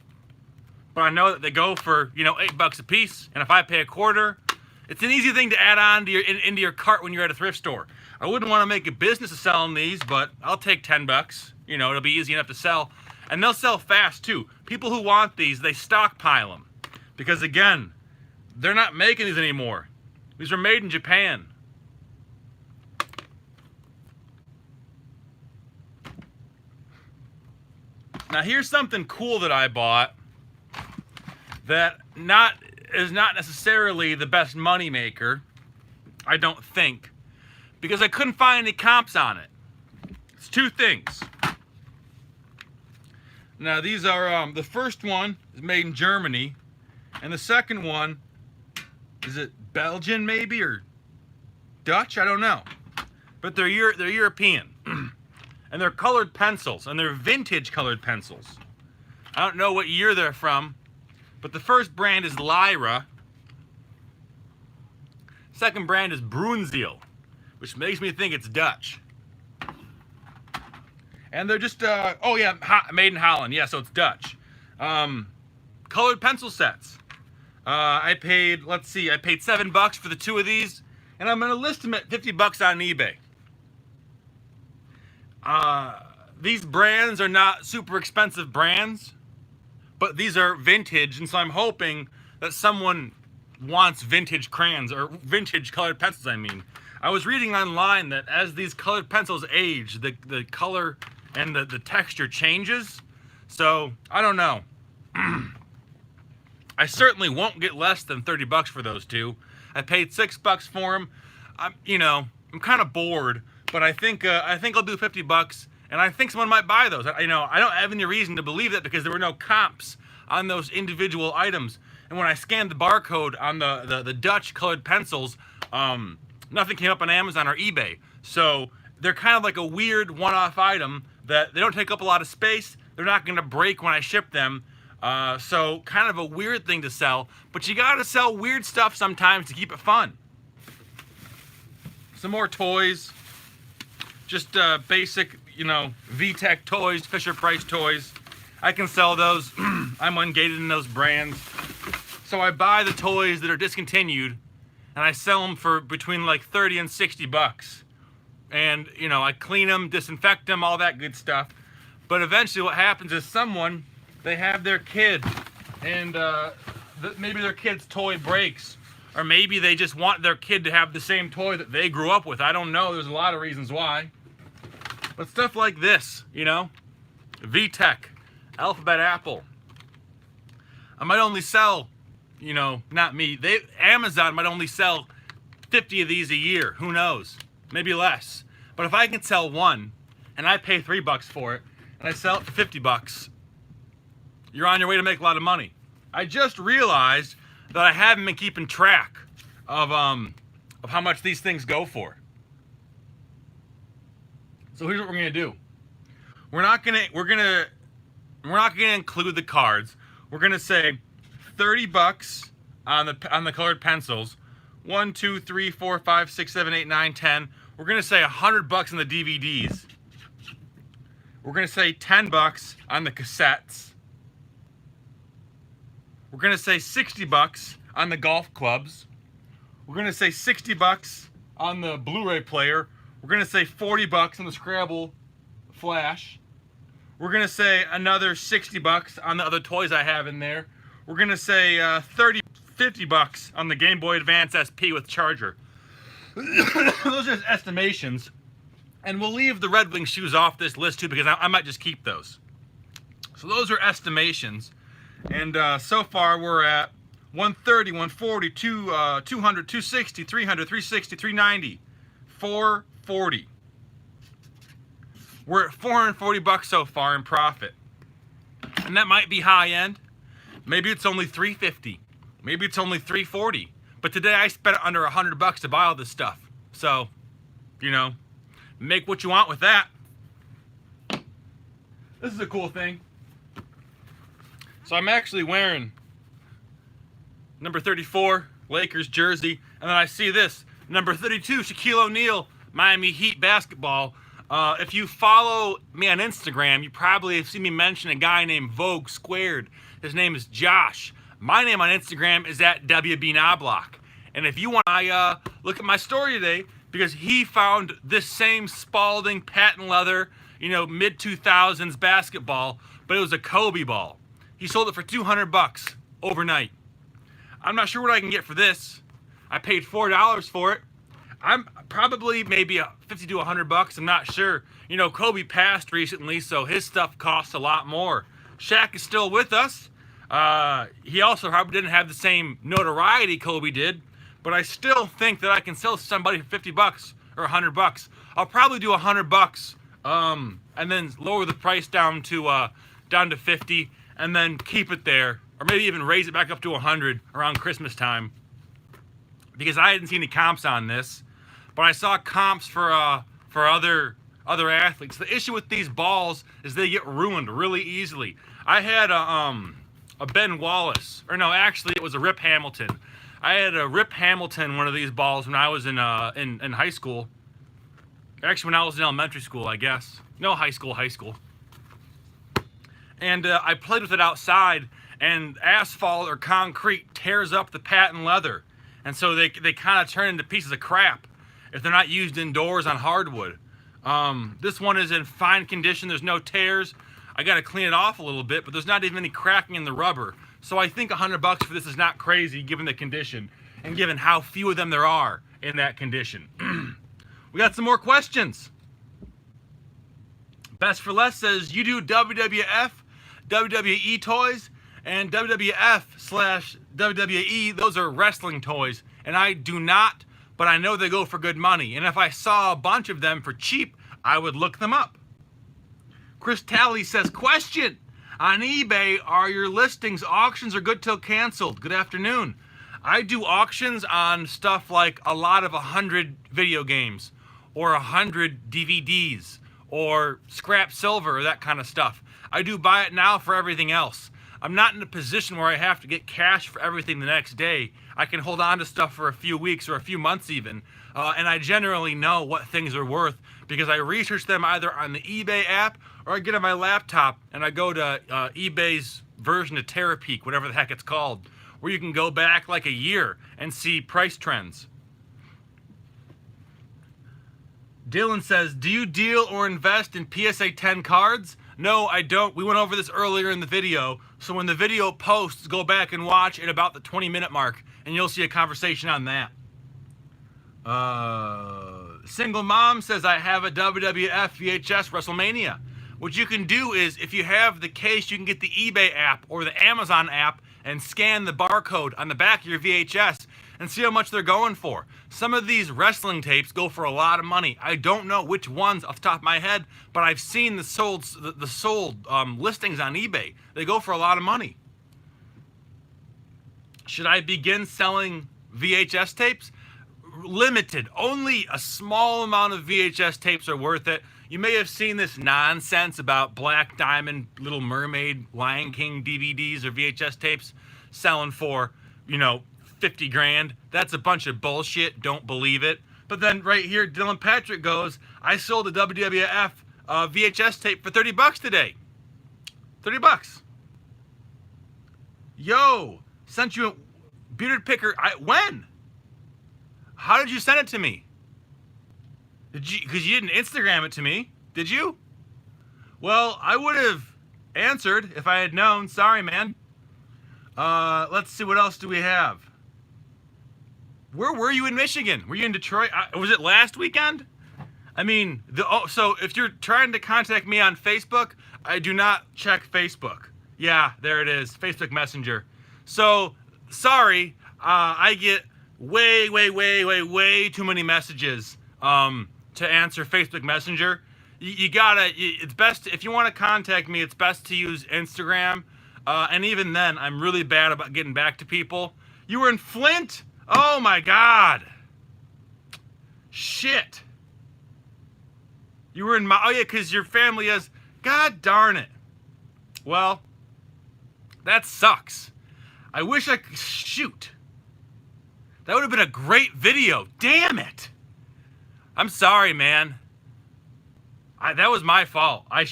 but I know that they go for, $8 a piece. And if I pay $1, it's an easy thing to add on to into your cart when you're at a thrift store. I wouldn't want to make a business of selling these, but I'll take $10. It'll be easy enough to sell. And they'll sell fast too. People who want these, they stockpile them. Because again, they're not making these anymore. These were made in Japan. Now here's something cool that I bought that is not necessarily the best money maker, I don't think, because I couldn't find any comps on it. It's 2 things. Now these are, the first one is made in Germany, and the second one, is it Belgian maybe, or Dutch? I don't know. But they're European. And they're colored pencils, and they're vintage colored pencils. I don't know what year they're from, but the first brand is Lyra. second brand is Bruinzeel, which makes me think it's Dutch. And they're just, oh yeah, made in Holland. Yeah, so it's Dutch. Colored pencil sets. I paid, let's see, I paid $7 for the 2 of these, and I'm gonna list them at $50 on eBay. These brands are not super expensive brands, but these are vintage, and so I'm hoping that someone wants vintage crayons, or vintage colored pencils, I mean. I was reading online that as these colored pencils age, the color and the texture changes. So, I don't know. I certainly won't get less than $30 for those 2. I paid $6 for them. I'm kind of bored, but I think I'll do $50, and I think someone might buy those. I don't have any reason to believe that because there were no comps on those individual items. And when I scanned the barcode on the Dutch colored pencils, nothing came up on Amazon or eBay. So they're kind of like a weird one-off item that they don't take up a lot of space. They're not going to break when I ship them. So kind of a weird thing to sell, but you got to sell weird stuff sometimes to keep it fun. Some more toys, just basic, VTech toys, Fisher-Price toys. I can sell those. I'm ungated in those brands. So I buy the toys that are discontinued, and I sell them for between like $30 and $60. And, I clean them, disinfect them, all that good stuff. But eventually what happens is they have their kid, and maybe their kid's toy breaks, or maybe they just want their kid to have the same toy that they grew up with. I don't know. There's a lot of reasons why. But stuff like this, VTech, Alphabet Apple. I might only sell, not me. Amazon might only sell 50 of these a year. Who knows? Maybe less. But if I can sell one, and I pay $3 for it, and I sell it for $50, you're on your way to make a lot of money. I just realized that I haven't been keeping track of how much these things go for. So here's what we're gonna do. We're not gonna include the cards. We're gonna say $30 on the colored pencils. 1, 2, 3, 4, 5, 6, 7, 8, 9, 10. We're gonna say $100 on the DVDs. We're gonna say $10 on the cassettes. We're gonna say $60 on the golf clubs. We're gonna say $60 on the Blu-ray player. We're gonna say $40 on the Scrabble Flash. We're gonna say another $60 on the other toys I have in there. We're gonna say $50 on the Game Boy Advance SP with charger. Those are just estimations, and we'll leave the Red Wing shoes off this list too because I might just keep those. So those are estimations. And so far we're at 130, 140, 200, 260, 300, 360, 390, 440. We're at $440 so far in profit. And that might be high end. Maybe it's only $350. Maybe it's only $340. But today I spent under $100 to buy all this stuff. So, make what you want with that. This is a cool thing. So I'm actually wearing number 34, Lakers jersey, and then I see this, number 32, Shaquille O'Neal, Miami Heat basketball. If you follow me on Instagram, you probably have seen me mention a guy named Vogue Squared. His name is Josh. My name on Instagram is at WB Knoblock. And if you want to look at my story today, because he found this same Spalding patent leather, mid-2000s basketball, but it was a Kobe ball. He sold it for $200 overnight. I'm not sure what I can get for this. I paid $4 for it. I'm probably maybe $50 to $100. I'm not sure. Kobe passed recently, so his stuff costs a lot more. Shaq is still with us. He also probably didn't have the same notoriety Kobe did, but I still think that I can sell somebody for $50 or $100. I'll probably do $100, and then lower the price down to 50. And then keep it there, or maybe even raise it back up to 100 around Christmas time. Because I hadn't seen any comps on this, but I saw comps for other athletes. The issue with these balls is they get ruined really easily. I had a Ben Wallace, or no, actually it was a Rip Hamilton. I had a Rip Hamilton, one of these balls, when I was in high school. Actually, when I was in elementary school, I guess. No, high school. And I played with it outside, and asphalt or concrete tears up the patent leather. And so they kind of turn into pieces of crap if they're not used indoors on hardwood. This one is in fine condition. There's no tears. I got to clean it off a little bit, but there's not even any cracking in the rubber. So I think $100 for this is not crazy given the condition and given how few of them there are in that condition. We got some more questions. Best for Less says, you do WWF, WWE toys, and WWF/WWE, those are wrestling toys. And I do not, but I know they go for good money. And if I saw a bunch of them for cheap, I would look them up. Chris Talley says, question, on eBay, are your listings auctions or good till canceled? Good afternoon. I do auctions on stuff like a lot of 100 video games or 100 DVDs or scrap silver or that kind of stuff. I do buy it now for everything else. I'm not in a position where I have to get cash for everything the next day. I can hold on to stuff for a few weeks or a few months even. And I generally know what things are worth because I research them either on the eBay app or I get on my laptop and I go to eBay's version of TerraPeak, whatever the heck it's called, where you can go back like a year and see price trends. Dylan says, do you deal or invest in PSA 10 cards? No, I don't. We went over this earlier in the video. So when the video posts, go back and watch at about the 20-minute mark, and you'll see a conversation on that. Single Mom says, I have a WWF VHS WrestleMania. What you can do is, if you have the case, you can get the eBay app or the Amazon app and scan the barcode on the back of your VHS and see how much they're going for. Some of these wrestling tapes go for a lot of money. I don't know which ones off the top of my head, but I've seen the sold listings on eBay. They go for a lot of money. Should I begin selling VHS tapes? Limited. Only a small amount of VHS tapes are worth it. You may have seen this nonsense about Black Diamond, Little Mermaid, Lion King DVDs or VHS tapes selling for, 50 grand. That's a bunch of bullshit. Don't believe it. But then right here, Dylan Patrick goes, I sold a WWF VHS tape for $30 today. $30. Yo, sent you a bearded picker. When? How did you send it to me? Because you didn't Instagram it to me, did you? Well, I would have answered if I had known. Sorry, man. Let's see, what else do we have? Where were you in Michigan? Were you in Detroit? Was it last weekend? I mean, so if you're trying to contact me on Facebook, I do not check Facebook. Yeah, there it is, Facebook Messenger. So, sorry, I get way too many messages to answer Facebook Messenger. It's best, if you want to contact me, it's best to use Instagram. And even then, I'm really bad about getting back to people. You were in Flint? Oh my God. Shit. You were in oh yeah, because your family has, God darn it. Well, that sucks. I wish I could, shoot. That would have been a great video. Damn it. I'm sorry, man. That was my fault. I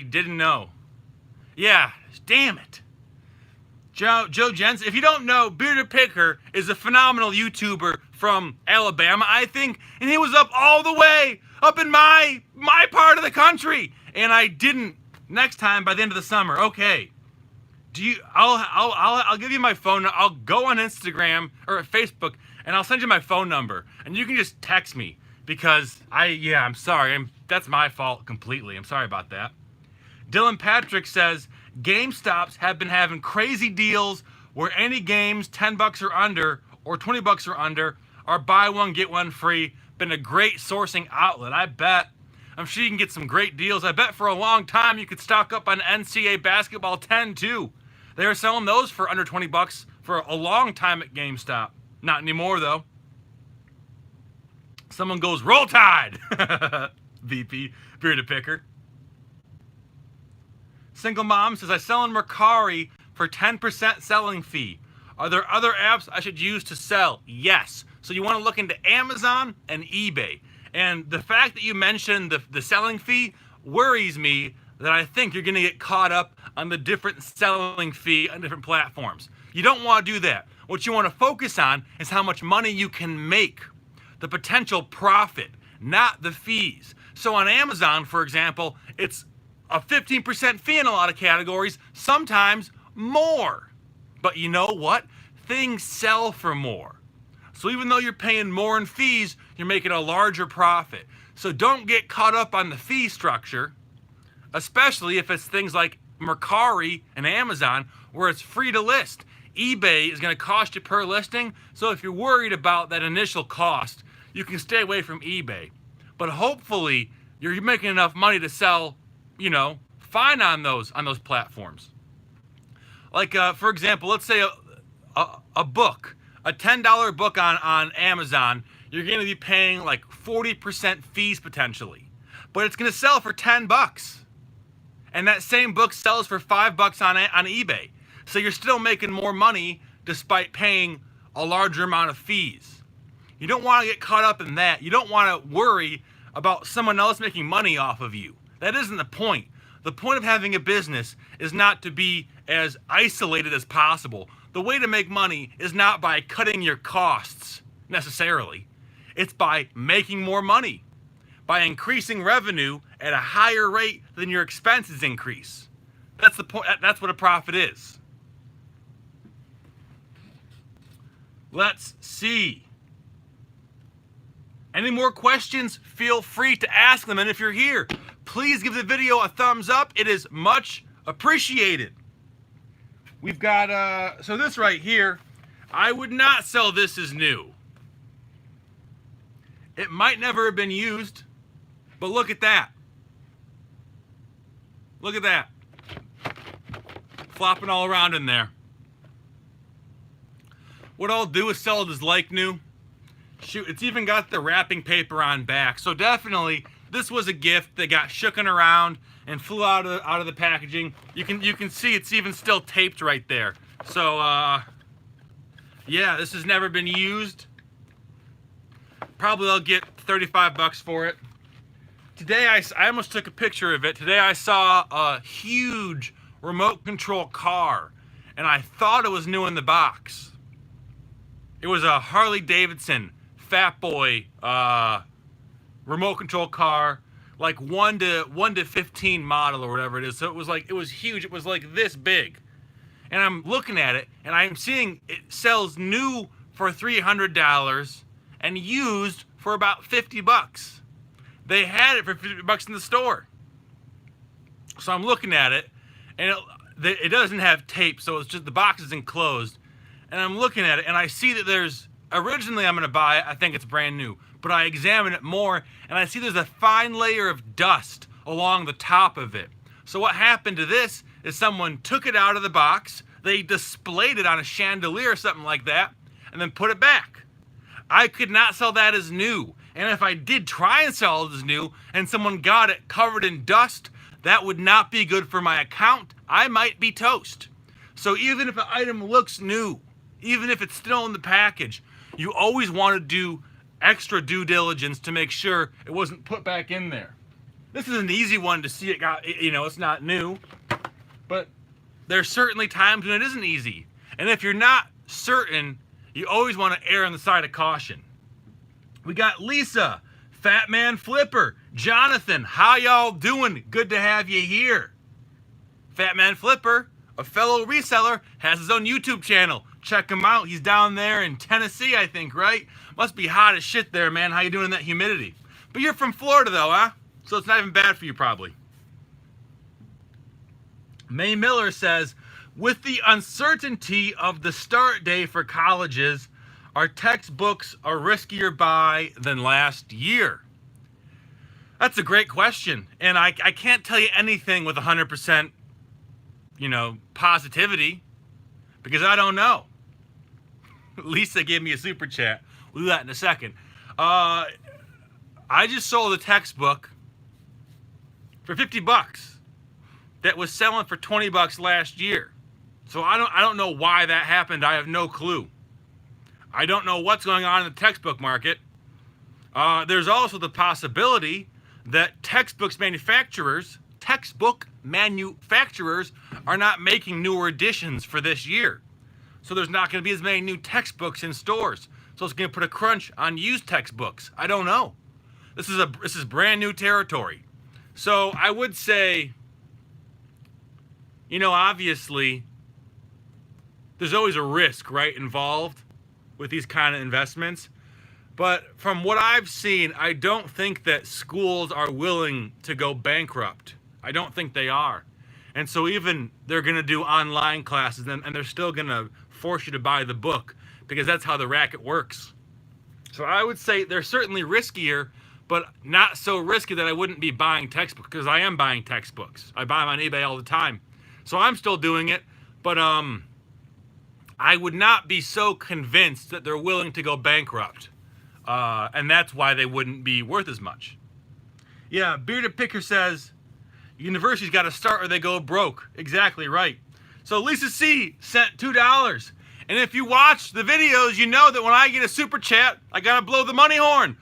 didn't know. Yeah, damn it. Joe Jensen, if you don't know, Bearded Picker is a phenomenal YouTuber from Alabama, I think, and he was up all the way up in my part of the country, and I didn't. Next time, by the end of the summer, okay. I'll give you my phone. I'll go on Instagram or Facebook, and I'll send you my phone number, and you can just text me because I'm sorry. That's my fault completely. I'm sorry about that. Dylan Patrick says, GameStops have been having crazy deals where any games $10 or under or $20 or under are buy one, get one free. Been a great sourcing outlet, I bet. I'm sure you can get some great deals. I bet for a long time you could stock up on NCAA Basketball 10 too. They were selling those for under $20 for a long time at GameStop. Not anymore though. Someone goes, Roll Tide! VP, Bearded Picker. Single Mom says, I sell in Mercari for 10% selling fee. Are there other apps I should use to sell? Yes. So you want to look into Amazon and eBay. And the fact that you mentioned the selling fee worries me, that I think you're going to get caught up on the different selling fee on different platforms. You don't want to do that. What you want to focus on is how much money you can make, the potential profit, not the fees. So on Amazon, for example, it's a 15% fee in a lot of categories, sometimes more. But you know what? Things sell for more. So even though you're paying more in fees, you're making a larger profit. So don't get caught up on the fee structure, especially if it's things like Mercari and Amazon, where it's free to list. eBay is going to cost you per listing, so if you're worried about that initial cost, you can stay away from eBay. But hopefully, you're making enough money to sell, fine on those platforms. Like, for example, let's say a book, a $10 book on Amazon, you're going to be paying like 40% fees potentially, but it's going to sell for $10. And that same book sells for $5 on eBay. So you're still making more money despite paying a larger amount of fees. You don't want to get caught up in that. You don't want to worry about someone else making money off of you. That isn't the point. The point of having a business is not to be as isolated as possible. The way to make money is not by cutting your costs necessarily. It's by making more money, by increasing revenue at a higher rate than your expenses increase. That's the point. That's what a profit is. Let's see. Any more questions? Feel free to ask them. And if you're here, please give the video a thumbs up. It is much appreciated. We've got, so this right here, I would not sell this as new. It might never have been used, but look at that. Look at that. Flopping all around in there. What I'll do is sell it as like new. Shoot, it's even got the wrapping paper on back. So definitely, this was a gift that got shooken around and flew out of the packaging. You can see it's even still taped right there. So yeah, this has never been used. Probably I'll get $35 for it. Today I almost took a picture of it. Today I saw a huge remote control car, and I thought it was new in the box. It was a Harley Davidson Fat Boy remote control car, like 1 to 15 model or whatever it is. So it was huge. It was like this big. And I'm looking at it, and I'm seeing it sells new for $300 and used for about $50. They had it for $50 in the store. So I'm looking at it, and it doesn't have tape, so it's just the box is enclosed. And I'm looking at it, and I see that there's, originally I'm going to buy it, I think it's brand new, but I examine it more, and I see there's a fine layer of dust along the top of it. So what happened to this is someone took it out of the box, they displayed it on a chandelier or something like that, and then put it back. I could not sell that as new. And if I did try and sell it as new, and someone got it covered in dust, that would not be good for my account. I might be toast. So even if an item looks new, even if it's still in the package, you always want to do extra due diligence to make sure it wasn't put back in there. This is an easy one to see. It's not new, but there's certainly times when it isn't easy. And if you're not certain, you always want to err on the side of caution. We got Lisa, Fat Man Flipper, Jonathan, how y'all doing? Good to have you here. Fat Man Flipper, a fellow reseller, has his own YouTube channel. Check him out. He's down there in Tennessee, I think, right? Must be hot as shit there, man. How you doing in that humidity? But you're from Florida, though, huh? So it's not even bad for you, probably. May Miller says, with the uncertainty of the start day for colleges, are textbooks a riskier buy than last year? That's a great question. And I can't tell you anything with 100%, positivity, because I don't know. Lisa gave me a super chat. We'll do that in a second. I just sold a textbook for $50 that was selling for $20 last year. So I don't know why that happened. I have no clue. I don't know what's going on in the textbook market. There's also the possibility that textbook manufacturers are not making newer editions for this year. So there's not going to be as many new textbooks in stores. So it's going to put a crunch on used textbooks. I don't know. This is brand new territory. So I would say, obviously, there's always a risk, right, involved with these kind of investments. But from what I've seen, I don't think that schools are willing to go bankrupt. I don't think they are. And so even they're going to do online classes, and they're still going to force you to buy the book because that's how the racket works. So I would say they're certainly riskier, but not so risky that I wouldn't be buying textbooks, because I am buying textbooks. I buy them on eBay all the time. So I'm still doing it, but I would not be so convinced that they're willing to go bankrupt. And that's why they wouldn't be worth as much. Yeah, Bearded Picker says, university's got to start or they go broke. Exactly right. So Lisa C sent $2. And if you watch the videos, you know that when I get a super chat, I got to blow the money horn.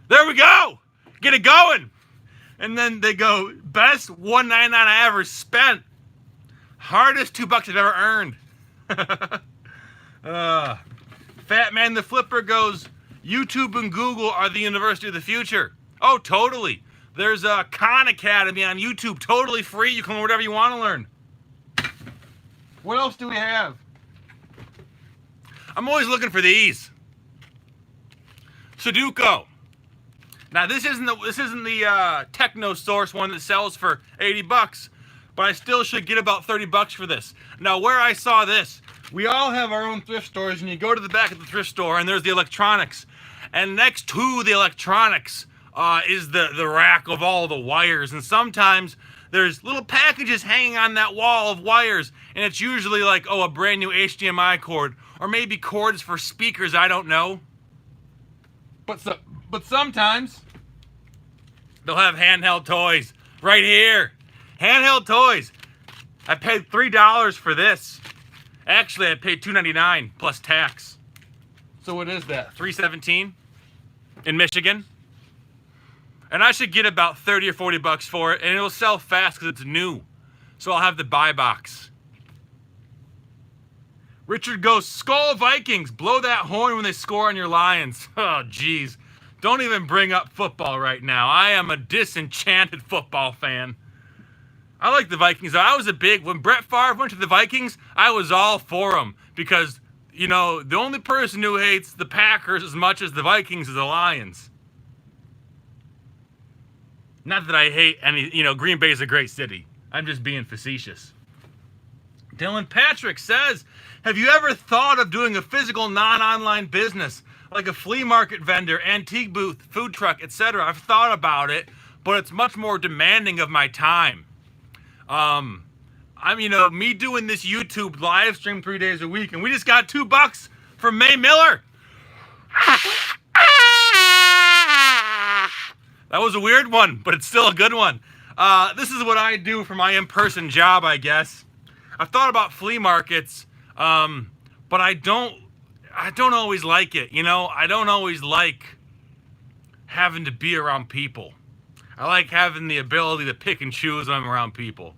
There we go. Get it going. And then they go, best $1.99 I ever spent. Hardest $2 I've ever earned. Fat Man the Flipper goes, YouTube and Google are the university of the future. Oh, totally. There's a Khan Academy on YouTube, totally free. You can learn whatever you want to learn. What else do we have? I'm always looking for these. Sudoku. Now this isn't the Techno Source one that sells for $80, but I still should get about $30 for this. Now where I saw this, we all have our own thrift stores, and you go to the back of the thrift store and there's the electronics, and next to the electronics is the rack of all the wires, and sometimes there's little packages hanging on that wall of wires, and it's usually like, oh, a brand new HDMI cord, or maybe cords for speakers, I don't know. But sometimes they'll have handheld toys right here. Handheld toys. I paid $3 for this. Actually, I paid $2.99 plus tax. So what is that? $3.17 in Michigan. And I should get about $30 or $40 for it, and it'll sell fast because it's new. So I'll have the buy box. Richard goes, Skull Vikings, blow that horn when they score on your Lions. Oh, geez. Don't even bring up football right now. I am a disenchanted football fan. I like the Vikings. When Brett Favre went to the Vikings, I was all for him. Because, the only person who hates the Packers as much as the Vikings is the Lions. Not that I hate any, Green Bay is a great city. I'm just being facetious. Dylan Patrick says, have you ever thought of doing a physical non-online business, like a flea market vendor, antique booth, food truck, etc.? I've thought about it, but it's much more demanding of my time. Me doing this YouTube live stream 3 days a week, and we just got $2 from May Miller. That was a weird one, but it's still a good one. This is what I do for my in-person job, I guess. I've thought about flea markets, but I don't always like it, I don't always like having to be around people. I like having the ability to pick and choose when I'm around people.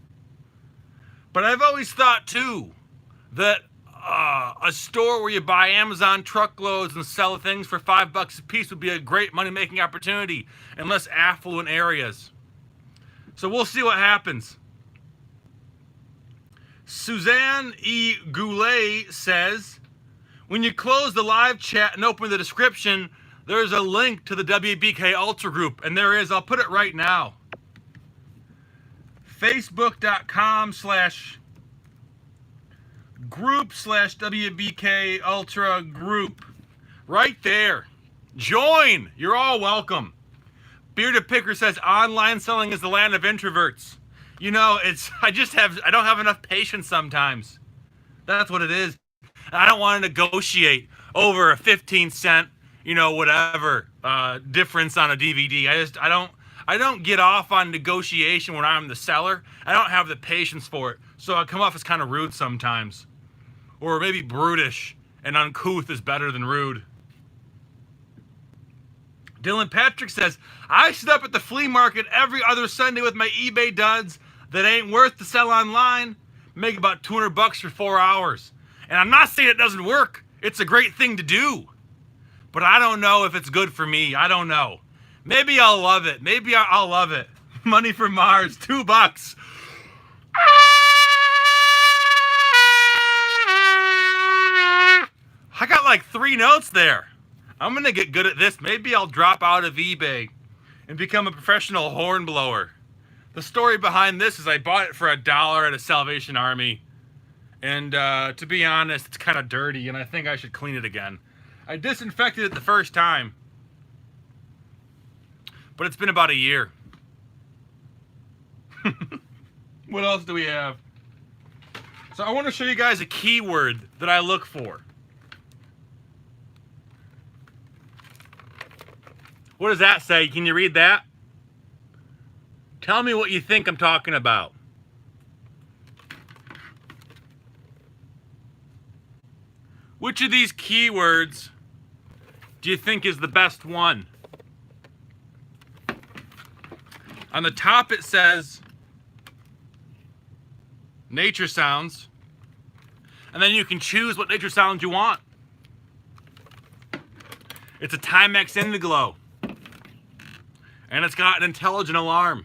But I've always thought, too, that a store where you buy Amazon truckloads and sell things for $5 a piece would be a great money-making opportunity in less affluent areas. So we'll see what happens. Suzanne E. Goulet says, when you close the live chat and open the description, there's a link to the WBK Ultra Group, and there is. I'll put it right now. Facebook.com/group/WBK Ultra Group. Right there. Join. You're all welcome. Bearded Picker says online selling is the land of introverts. I don't have enough patience sometimes. That's what it is. I don't want to negotiate over a 15-cent, whatever difference on a DVD. I don't get off on negotiation when I'm the seller. I don't have the patience for it. So I come off as kind of rude sometimes. Or maybe brutish, and uncouth is better than rude. Dylan Patrick says, I sit up at the flea market every other Sunday with my eBay duds that ain't worth to sell online. Make about $200 for 4 hours. And I'm not saying it doesn't work. It's a great thing to do. But I don't know if it's good for me. I don't know. Maybe I'll love it. Maybe I'll love it. Money from Mars, $2. I got like 3 notes there. I'm gonna get good at this. Maybe I'll drop out of eBay and become a professional horn blower. The story behind this is I bought it for $1 at a Salvation Army. And to be honest, it's kind of dirty and I think I should clean it again. I disinfected it the first time. But it's been about a year. What else do we have? So I want to show you guys a keyword that I look for. What does that say? Can you read that? Tell me what you think I'm talking about. Which of these keywords do you think is the best one? On the top it says nature sounds, and then you can choose what nature sounds you want. It's a Timex Indiglo, and it's got an intelligent alarm.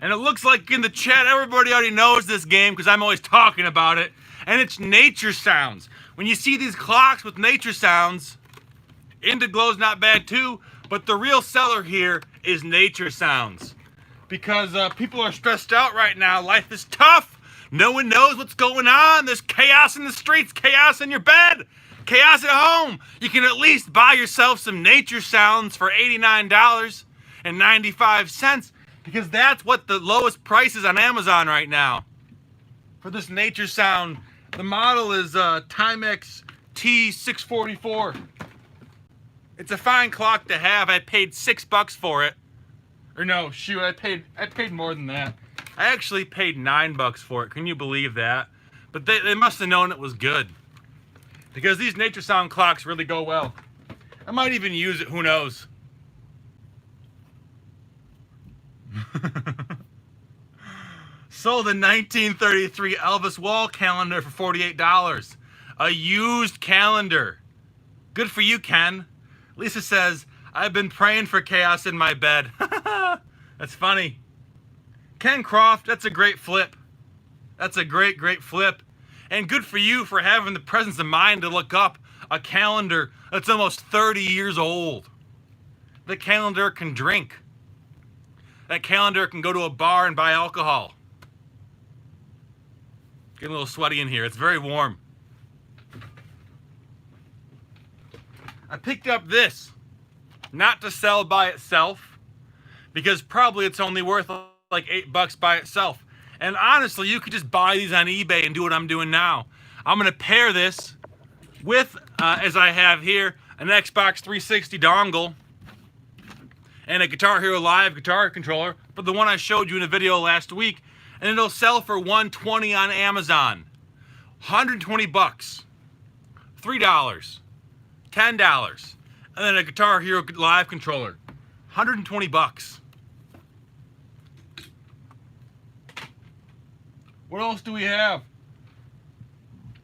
And it looks like in the chat everybody already knows this game because I'm always talking about it, and it's nature sounds. When you see these clocks with nature sounds, Indiglo's not bad too, but the real seller here is nature sounds. Because people are stressed out right now. Life is tough. No one knows what's going on. There's chaos in the streets, chaos in your bed, chaos at home. You can at least buy yourself some nature sounds for $89.95 because that's what the lowest price is on Amazon right now. For this nature sound, the model is Timex T644. It's a fine clock to have. I paid $6 for it. Or no, shoot, I paid more than that. I actually paid $9 for it. Can you believe that? But they must have known it was good. Because these nature sound clocks really go well. I might even use it, who knows? Sold a 1933 Elvis wall calendar for $48. A used calendar. Good for you, Ken. Lisa says, I've been praying for chaos in my bed. That's funny. Ken Croft, that's a great flip. That's a great, great flip. And good for you for having the presence of mind to look up a calendar that's almost 30 years old. The calendar can drink. That calendar can go to a bar and buy alcohol. Getting a little sweaty in here. It's very warm. I picked up this. Not to sell by itself, because probably it's only worth like $8 by itself. And honestly, you could just buy these on eBay and do what I'm doing now. I'm going to pair this with, as I have here, an Xbox 360 dongle and a Guitar Hero Live guitar controller for the one I showed you in a video last week, and it'll sell for $120 on Amazon. $120, $3, $10, and then a Guitar Hero Live controller, $120. What else do we have?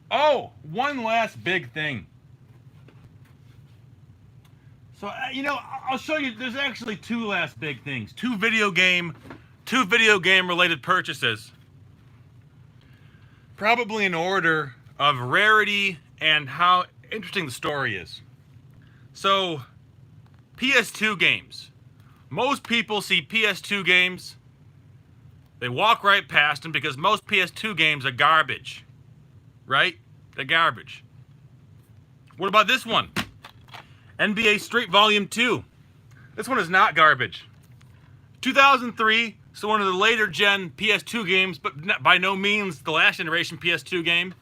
Oh, one last big thing. So, I'll show you, there's actually two last big things. Two video game related purchases. Probably in order of rarity and how interesting the story is. So, PS2 games. Most people see PS2 games, they walk right past them because most PS2 games are garbage. Right? They're garbage. What about this one? NBA Street Volume 2. This one is not garbage. 2003, so one of the later gen PS2 games, but by no means the last generation PS2 game.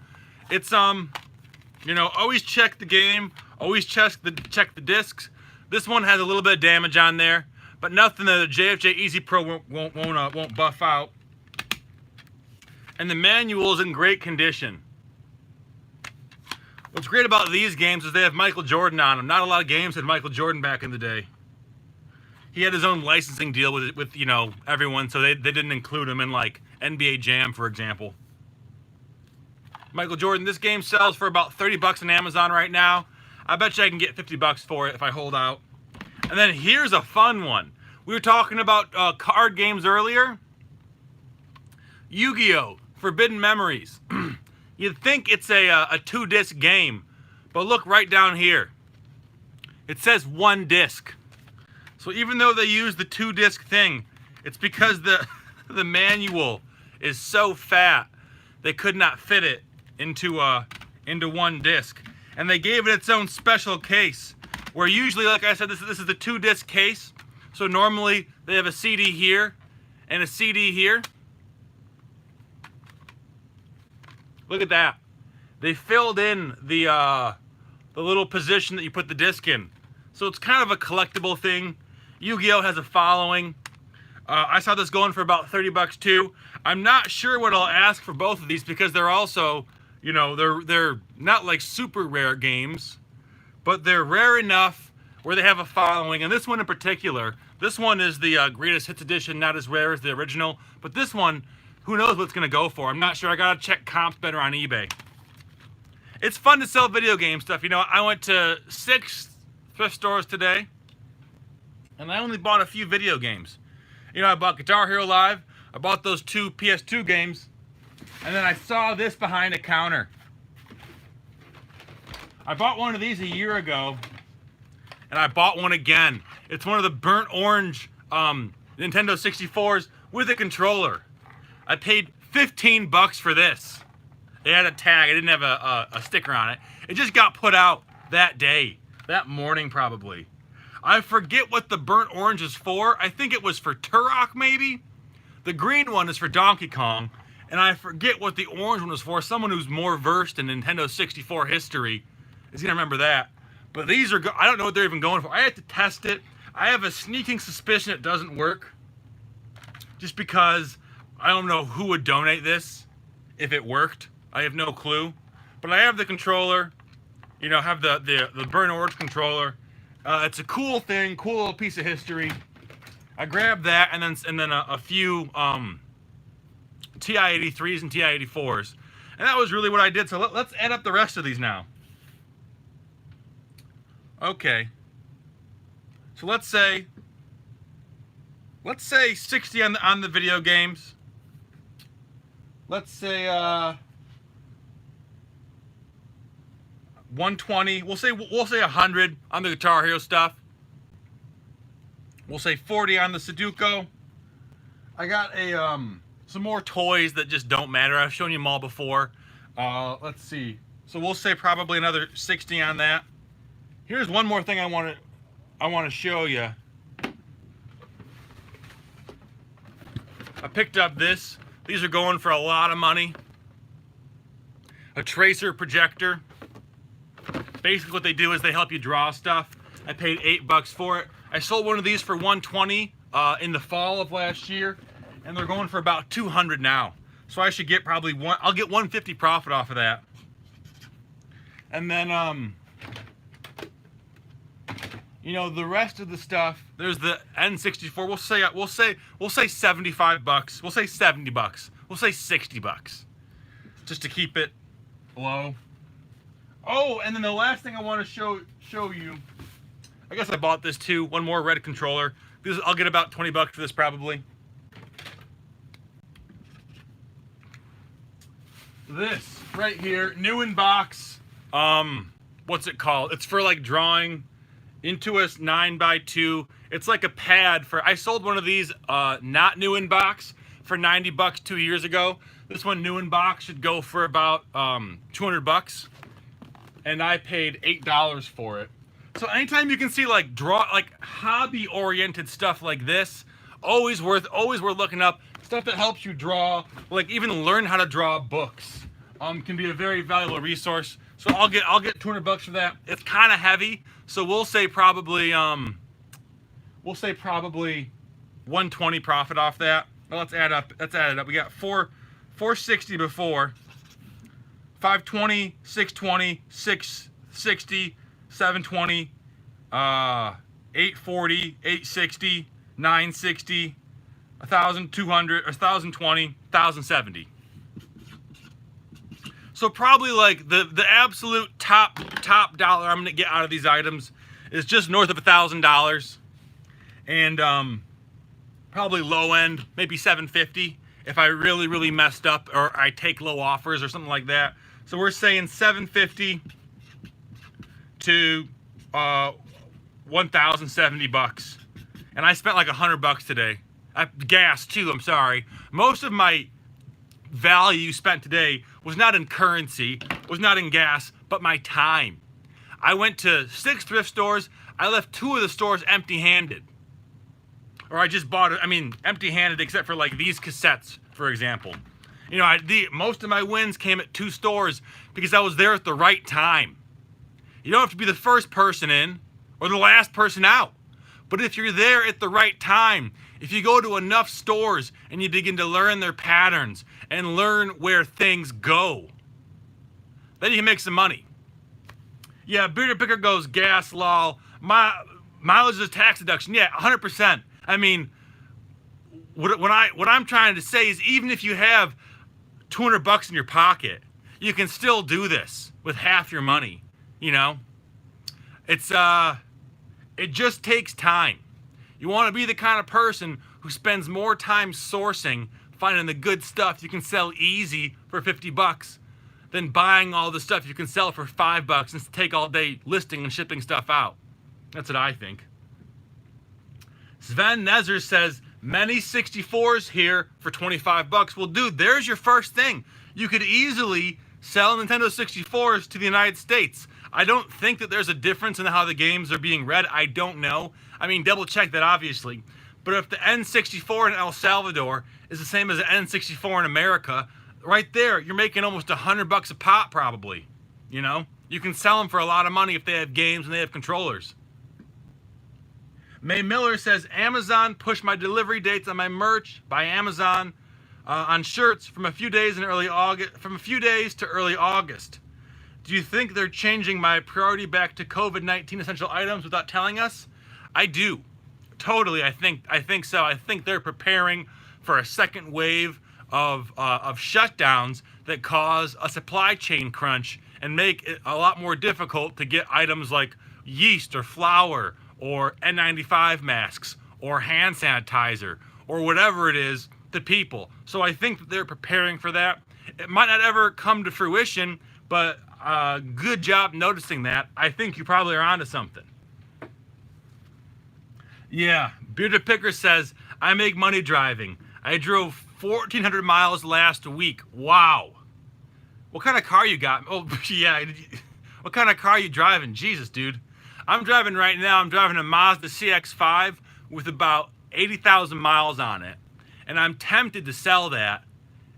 It's, always check the game, always check the discs. This one has a little bit of damage on there, but nothing that a JFJ Easy Pro won't buff out. And the manual is in great condition. What's great about these games is they have Michael Jordan on them. Not a lot of games had Michael Jordan back in the day. He had his own licensing deal with you know, everyone, so they didn't include him in like NBA Jam, for example. Michael Jordan, this game sells for about 30 bucks on Amazon right now. I bet you I can get 50 bucks for it if I hold out. And then here's a fun one. We were talking about card games earlier. Yu-Gi-Oh! Forbidden Memories. You'd think it's a 2-disc game, but look right down here. It says 1 disc. So even though they use the 2-disc thing, it's because the manual is so fat they could not fit it into 1 disc. And they gave it its own special case, where usually, like I said, this is the 2-disc case. So normally they have a CD here and a CD here. Look at that. They filled in the little position that you put the disc in. So it's kind of a collectible thing. Yu-Gi-Oh! Has a following. I saw this going for about 30 bucks too. I'm not sure what I'll ask for both of these because they're also, you know, they're not like super rare games, but they're rare enough where they have a following. And this one in particular, this one is the Greatest Hits Edition, not as rare as the original, but this one, who knows what it's going to go for. I'm not sure. I got to check comps better on eBay. It's fun to sell video game stuff. You know, I went to 6 thrift stores today, and I only bought a few video games. You know, I bought Guitar Hero Live, I bought those 2 PS2 games, and then I saw this behind a counter. I bought one of these a year ago, and I bought one again. It's one of the burnt orange Nintendo 64s with a controller. I paid 15 bucks for this. It had a tag. It didn't have a sticker on it. It just got put out that day, that morning probably. I forget what the burnt orange is for. I think it was for Turok maybe. The green one is for Donkey Kong. And I forget what the orange one was for. Someone who's more versed in Nintendo 64 history is going to remember that. But these are, I don't know what they're even going for. I had to test it. I have a sneaking suspicion it doesn't work. Just because I don't know who would donate this if it worked. I have no clue. But I have the controller. You know, have the burnt orange controller. It's a cool thing, cool little piece of history. I grabbed that and then a few TI-83s and TI-84s. And that was really what I did. So let's add up the rest of these now. Okay. So let's say 60 on the video games. Let's say 120. We'll say 100 on the Guitar Hero stuff. We'll say 40 on the Sudoku. I got some more toys that just don't matter. I've shown you them all before. Let's see. So we'll say probably another 60 on that. Here's one more thing I want to show you. I picked up this. These are going for a lot of money. A tracer projector. Basically what they do is they help you draw stuff. I paid 8 bucks for it. I sold one of these for 120 in the fall of last year, and they're going for about 200 now. So I should get probably I'll get 150 profit off of that. And then you know, the rest of the stuff, there's the N64. We'll say 75 bucks. We'll say 70 bucks. We'll say 60 bucks. Just to keep it low. Oh, and then the last thing I want to show you, I guess I bought this too, one more red controller. I'll get about 20 bucks for this probably. This right here, new in box. What's it called? It's for like drawing. Intuos 9x2. It's like a pad for, I sold one of these not new in box for 90 bucks 2 years ago. This one new in box should go for about 200 bucks. And I paid $8 for it. So anytime you can see like hobby oriented stuff like this, always worth looking up. Stuff that helps you draw, like even learn how to draw books, can be a very valuable resource. So I'll get 200 bucks for that. It's kind of heavy, so we'll say probably we'll say probably 120 profit off that. Well, let's add it up. We got 460 before, 520, 620, 660, 720, 840, 860, 960, 1,200, or 1,020, 1,070. So probably like the absolute top dollar I'm gonna get out of these items is just north of $1,000, and probably low end maybe 750 if I really messed up or I take low offers or something like that. So we're saying 750 to 1,070 bucks, and I spent like $100 today. Gas too. I'm sorry. Most of my value spent today was not in currency, was not in gas, but my time. I went to 6 thrift stores. I left 2 of the stores empty-handed. Or I just bought it, empty-handed except for like these cassettes, for example. You know, most of my wins came at 2 stores because I was there at the right time. You don't have to be the first person in or the last person out. But if you're there at the right time, if you go to enough stores and you begin to learn their patterns and learn where things go, then you can make some money. Yeah, Bearded Picker goes, gas, lol. Mileage is a tax deduction. Yeah, 100%. I mean, what I'm trying to say is even if you have $200 in your pocket, you can still do this with half your money, you know? It just takes time. You want to be the kind of person who spends more time sourcing, finding the good stuff you can sell easy for $50 than buying all the stuff you can sell for $5 and take all day listing and shipping stuff out. That's what I think. Sven Nezer says, many 64s here for $25. Well, dude, there's your first thing. You could easily sell Nintendo 64s to the United States. I don't think that there's a difference in how the games are being read. I don't know. I mean, double check that, obviously. But if the N64 in El Salvador is the same as the N64 in America, right there, you're making almost $100 a pop, probably. You know? You can sell them for a lot of money if they have games and they have controllers. May Miller says, Amazon pushed my delivery dates on my merch by Amazon on shirts from a few days to early August. Do you think they're changing my priority back to COVID-19 essential items without telling us? I do. Totally, I think so. I think they're preparing for a second wave of shutdowns that cause a supply chain crunch and make it a lot more difficult to get items like yeast or flour or N95 masks or hand sanitizer or whatever it is to people. So I think that they're preparing for that. It might not ever come to fruition, but good job noticing that. I think you probably are onto something. Yeah, Bearded Picker says, I make money driving. I drove 1,400 miles last week. Wow. What kind of car you got? Oh, yeah. What kind of car are you driving? Jesus, dude. I'm driving right now. I'm driving a Mazda CX-5 with about 80,000 miles on it. And I'm tempted to sell that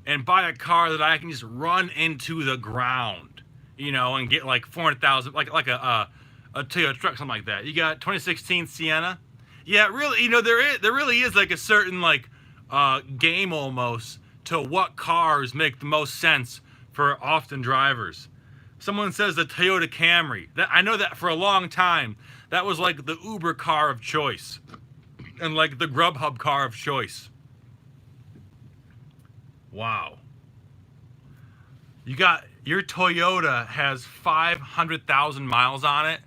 and buy a car that I can just run into the ground, you know, and get like 400,000, like a Toyota truck, something like that. You got 2016 Sienna. Yeah, really, you know, there really is like a certain like game almost to what cars make the most sense for often drivers. Someone says the Toyota Camry. I know that for a long time, that was like the Uber car of choice and like the Grubhub car of choice. Wow. You got, your Toyota has 500,000 miles on it.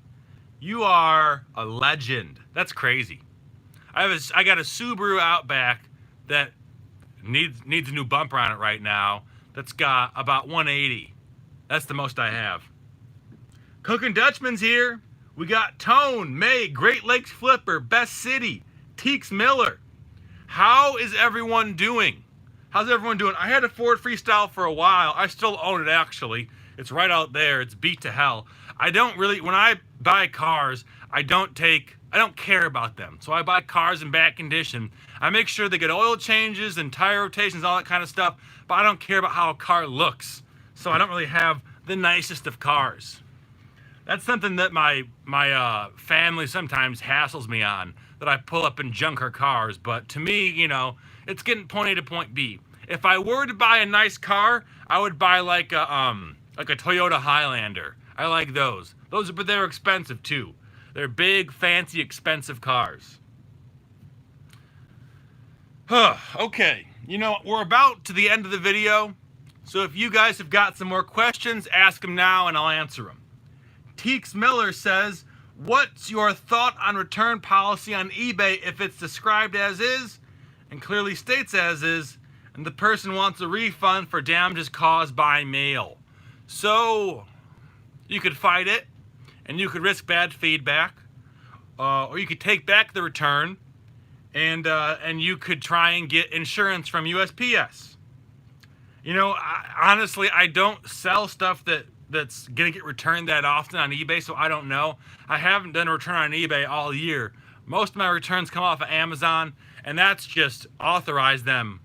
You are a legend. That's crazy. I got a Subaru Outback that needs a new bumper on it right now. That's got about 180. That's the most I have. Cooking Dutchman's here. We got Tone, May, Great Lakes Flipper, Best City, Teeks Miller. How is everyone doing? How's everyone doing? I had a Ford Freestyle for a while. I still own it, actually. It's right out there. It's beat to hell. I don't really, when I buy cars, I don't care about them. So I buy cars in bad condition. I make sure they get oil changes and tire rotations, all that kind of stuff, but I don't care about how a car looks. So I don't really have the nicest of cars. That's something that my family sometimes hassles me on. that I pull up and junk her cars. But to me, you know, it's getting point A to point B. If I were to buy a nice car, I would buy like a Toyota Highlander. I like those. But they're expensive too. They're big, fancy, expensive cars. Okay, you know, we're about to the end of the video, so if you guys have got some more questions, ask them now and I'll answer them. Teeks Miller says, what's your thought on return policy on eBay if it's described as is and clearly states as is, and the person wants a refund for damages caused by mail? So, you could fight it, and you could risk bad feedback, or you could take back the return, and you could try and get insurance from USPS. You know, honestly, I don't sell stuff that's gonna get returned that often on eBay, so I don't know. I haven't done a return on eBay all year. Most of my returns come off of Amazon, and that's just authorize them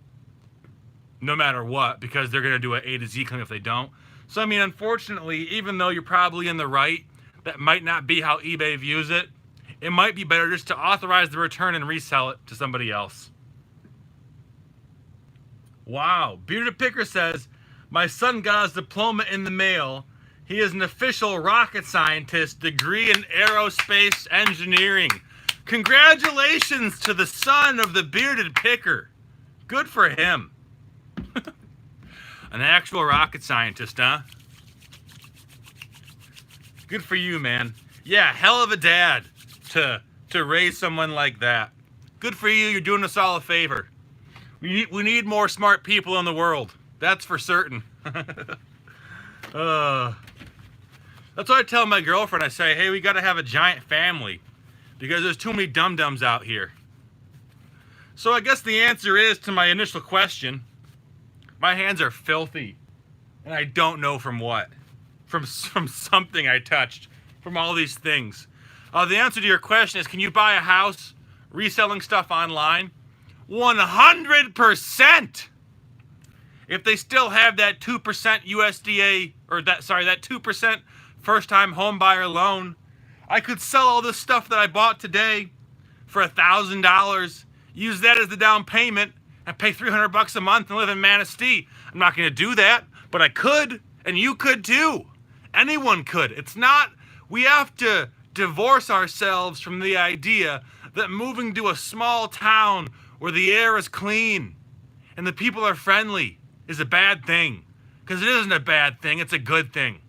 no matter what, because they're gonna do an A to Z claim if they don't. So I mean, unfortunately, even though you're probably in the right, that might not be how eBay views it. It might be better just to authorize the return and resell it to somebody else. Wow. Bearded Picker says, my son got his diploma in the mail. He is an official rocket scientist, degree in aerospace engineering. Congratulations to the son of the Bearded Picker. Good for him. An actual rocket scientist, huh? Good for you, man. Yeah, hell of a dad to raise someone like that. Good for you. You're doing us all a favor. We need more smart people in the world. That's for certain. That's what I tell my girlfriend. I say, hey, we got to have a giant family because there's too many dum-dums out here. So I guess the answer is, to my initial question, my hands are filthy, and I don't know from what. From something I touched, from all these things. The answer to your question is, can you buy a house reselling stuff online? 100%! If they still have that 2% USDA, or that 2% first-time home buyer loan, I could sell all this stuff that I bought today for $1,000, use that as the down payment, and pay $300 a month and live in Manistee. I'm not going to do that, but I could, and you could too. Anyone could. It's not, we have to divorce ourselves from the idea that moving to a small town where the air is clean and the people are friendly is a bad thing. Because it isn't a bad thing, it's a good thing.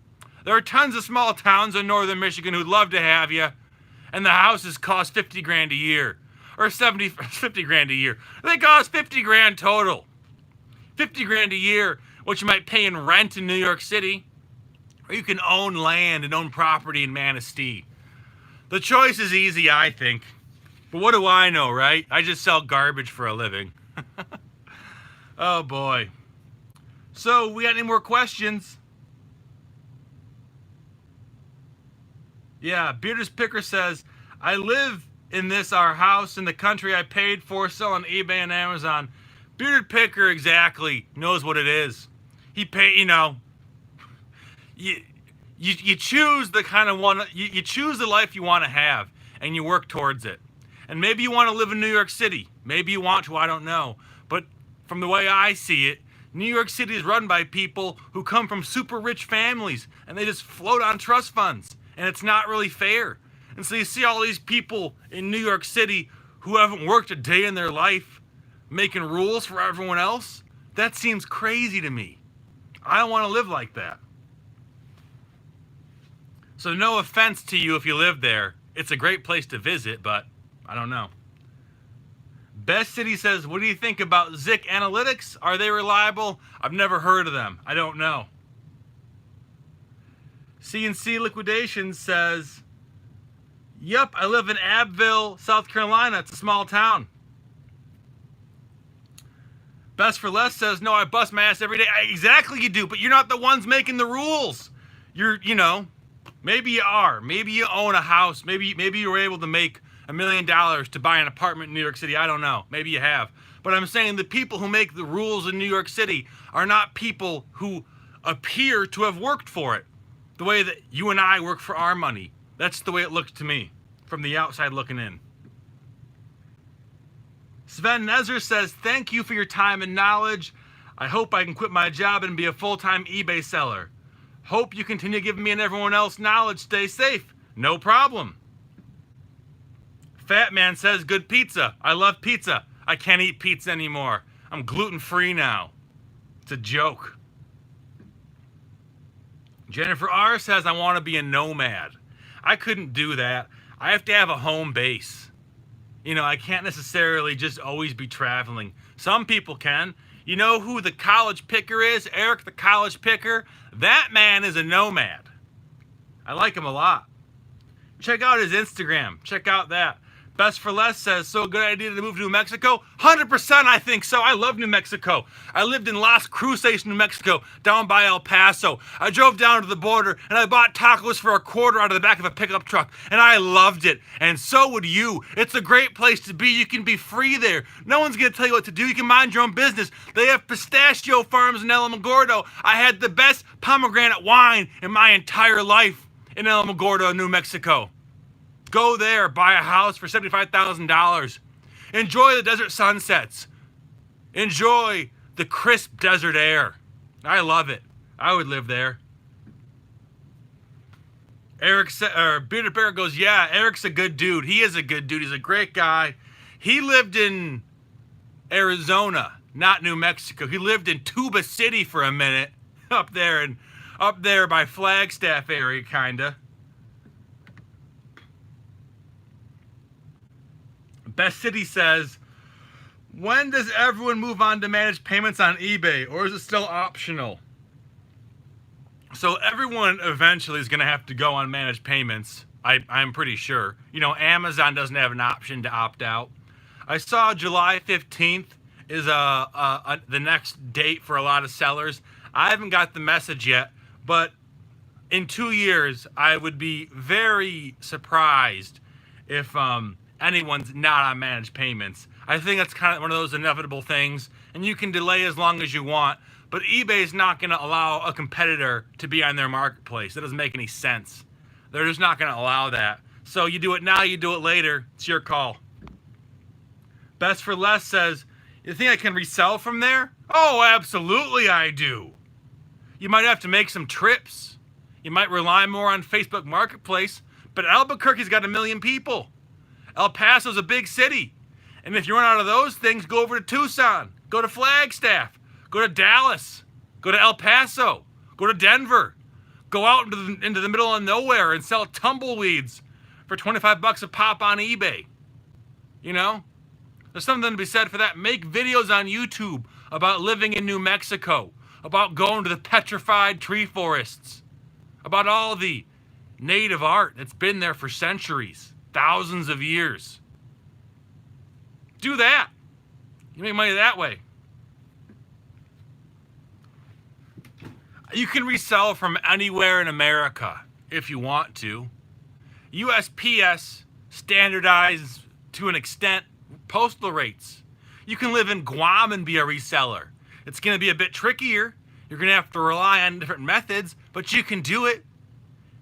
There are tons of small towns in northern Michigan who'd love to have you, and the houses cost 50 grand a year. Or 50 grand a year. They cost 50 grand total. 50 grand a year, which you might pay in rent in New York City. Or you can own land and own property in Manistee. The choice is easy, I think. But what do I know, right? I just sell garbage for a living. Oh boy. So, we got any more questions? Yeah, Bearded Picker says, I live in our house in the country I paid for, selling eBay and Amazon. Bearded Picker exactly knows what it is. He you know, you choose the kind of one, you choose the life you want to have, and you work towards it. And maybe you want to live in New York City. Maybe you want to, I don't know. But from the way I see it, New York City is run by people who come from super rich families, and they just float on trust funds, and it's not really fair. And so you see all these people in New York City who haven't worked a day in their life making rules for everyone else. That seems crazy to me. I don't want to live like that. So no offense to you if you live there. It's a great place to visit, but I don't know. Best City says, what do you think about Zik Analytics? Are they reliable? I've never heard of them. I don't know. CNC Liquidation says, yep, I live in Abbeville, South Carolina. It's a small town. Best for Less says, no, I bust my ass every day. Exactly you do, but you're not the ones making the rules. You know, maybe you are. Maybe you own a house. Maybe you were able to make $1 million to buy an apartment in New York City. I don't know. Maybe you have. But I'm saying the people who make the rules in New York City are not people who appear to have worked for it. The way that you and I work for our money. That's the way it looks to me from the outside looking in. Sven Nezer says, thank you for your time and knowledge. I hope I can quit my job and be a full-time eBay seller. Hope you continue giving me and everyone else knowledge. Stay safe. No problem. Fat Man says, good pizza. I love pizza. I can't eat pizza anymore. I'm gluten-free now. It's a joke. Jennifer R. says, I want to be a nomad. I couldn't do that. I have to have a home base. You know, I can't necessarily just always be traveling. Some people can. You know who the college picker is? Eric the college picker? That man is a nomad. I like him a lot. Check out his Instagram. Check out that. Best for Less says, so good idea to move to New Mexico? 100% I think so. I love New Mexico. I lived in Las Cruces, New Mexico, down by El Paso. I drove down to the border and I bought tacos for $1 out of the back of a pickup truck, and I loved it. And so would you. It's a great place to be. You can be free there. No one's going to tell you what to do. You can mind your own business. They have pistachio farms in Alamogordo. I had the best pomegranate wine in my entire life in Alamogordo, New Mexico. Go there, buy a house for $75,000. Enjoy the desert sunsets. Enjoy the crisp desert air. I love it. I would live there. Bearded Bear goes, yeah, Eric's a good dude. He is a good dude. He's a great guy. He lived in Arizona, not New Mexico. He lived in Tuba City for a minute, up there by Flagstaff area, kinda. Best City says, when does everyone move on to manage payments on eBay, or is it still optional? So everyone eventually is going to have to go on managed payments, I'm pretty sure. You know, Amazon doesn't have an option to opt out. I saw July 15th is the next date for a lot of sellers. I haven't got the message yet, but in 2 years, I would be very surprised if anyone's not on managed payments. I think that's kind of one of those inevitable things, and you can delay as long as you want, but eBay's not going to allow a competitor to be on their marketplace. That doesn't make any sense. They're just not going to allow that. So you do it now, you do it later. It's your call. Best for Less says, you think I can resell from there? Oh, absolutely I do. You might have to make some trips. You might rely more on Facebook Marketplace, but Albuquerque's got 1 million people. El Paso's a big city. And if you run out of those things, go over to Tucson. Go to Flagstaff. Go to Dallas. Go to El Paso. Go to Denver. Go out into the middle of nowhere and sell tumbleweeds for $25 a pop on eBay. You know? There's something to be said for that. Make videos on YouTube about living in New Mexico. About going to the petrified tree forests. About all the native art that's been there for centuries. Thousands of years. Do that. You make money that way. You can resell from anywhere in America if you want to. USPS standardizes to an extent postal rates. You can live in Guam and be a reseller. It's going to be a bit trickier. You're going to have to rely on different methods, but you can do it.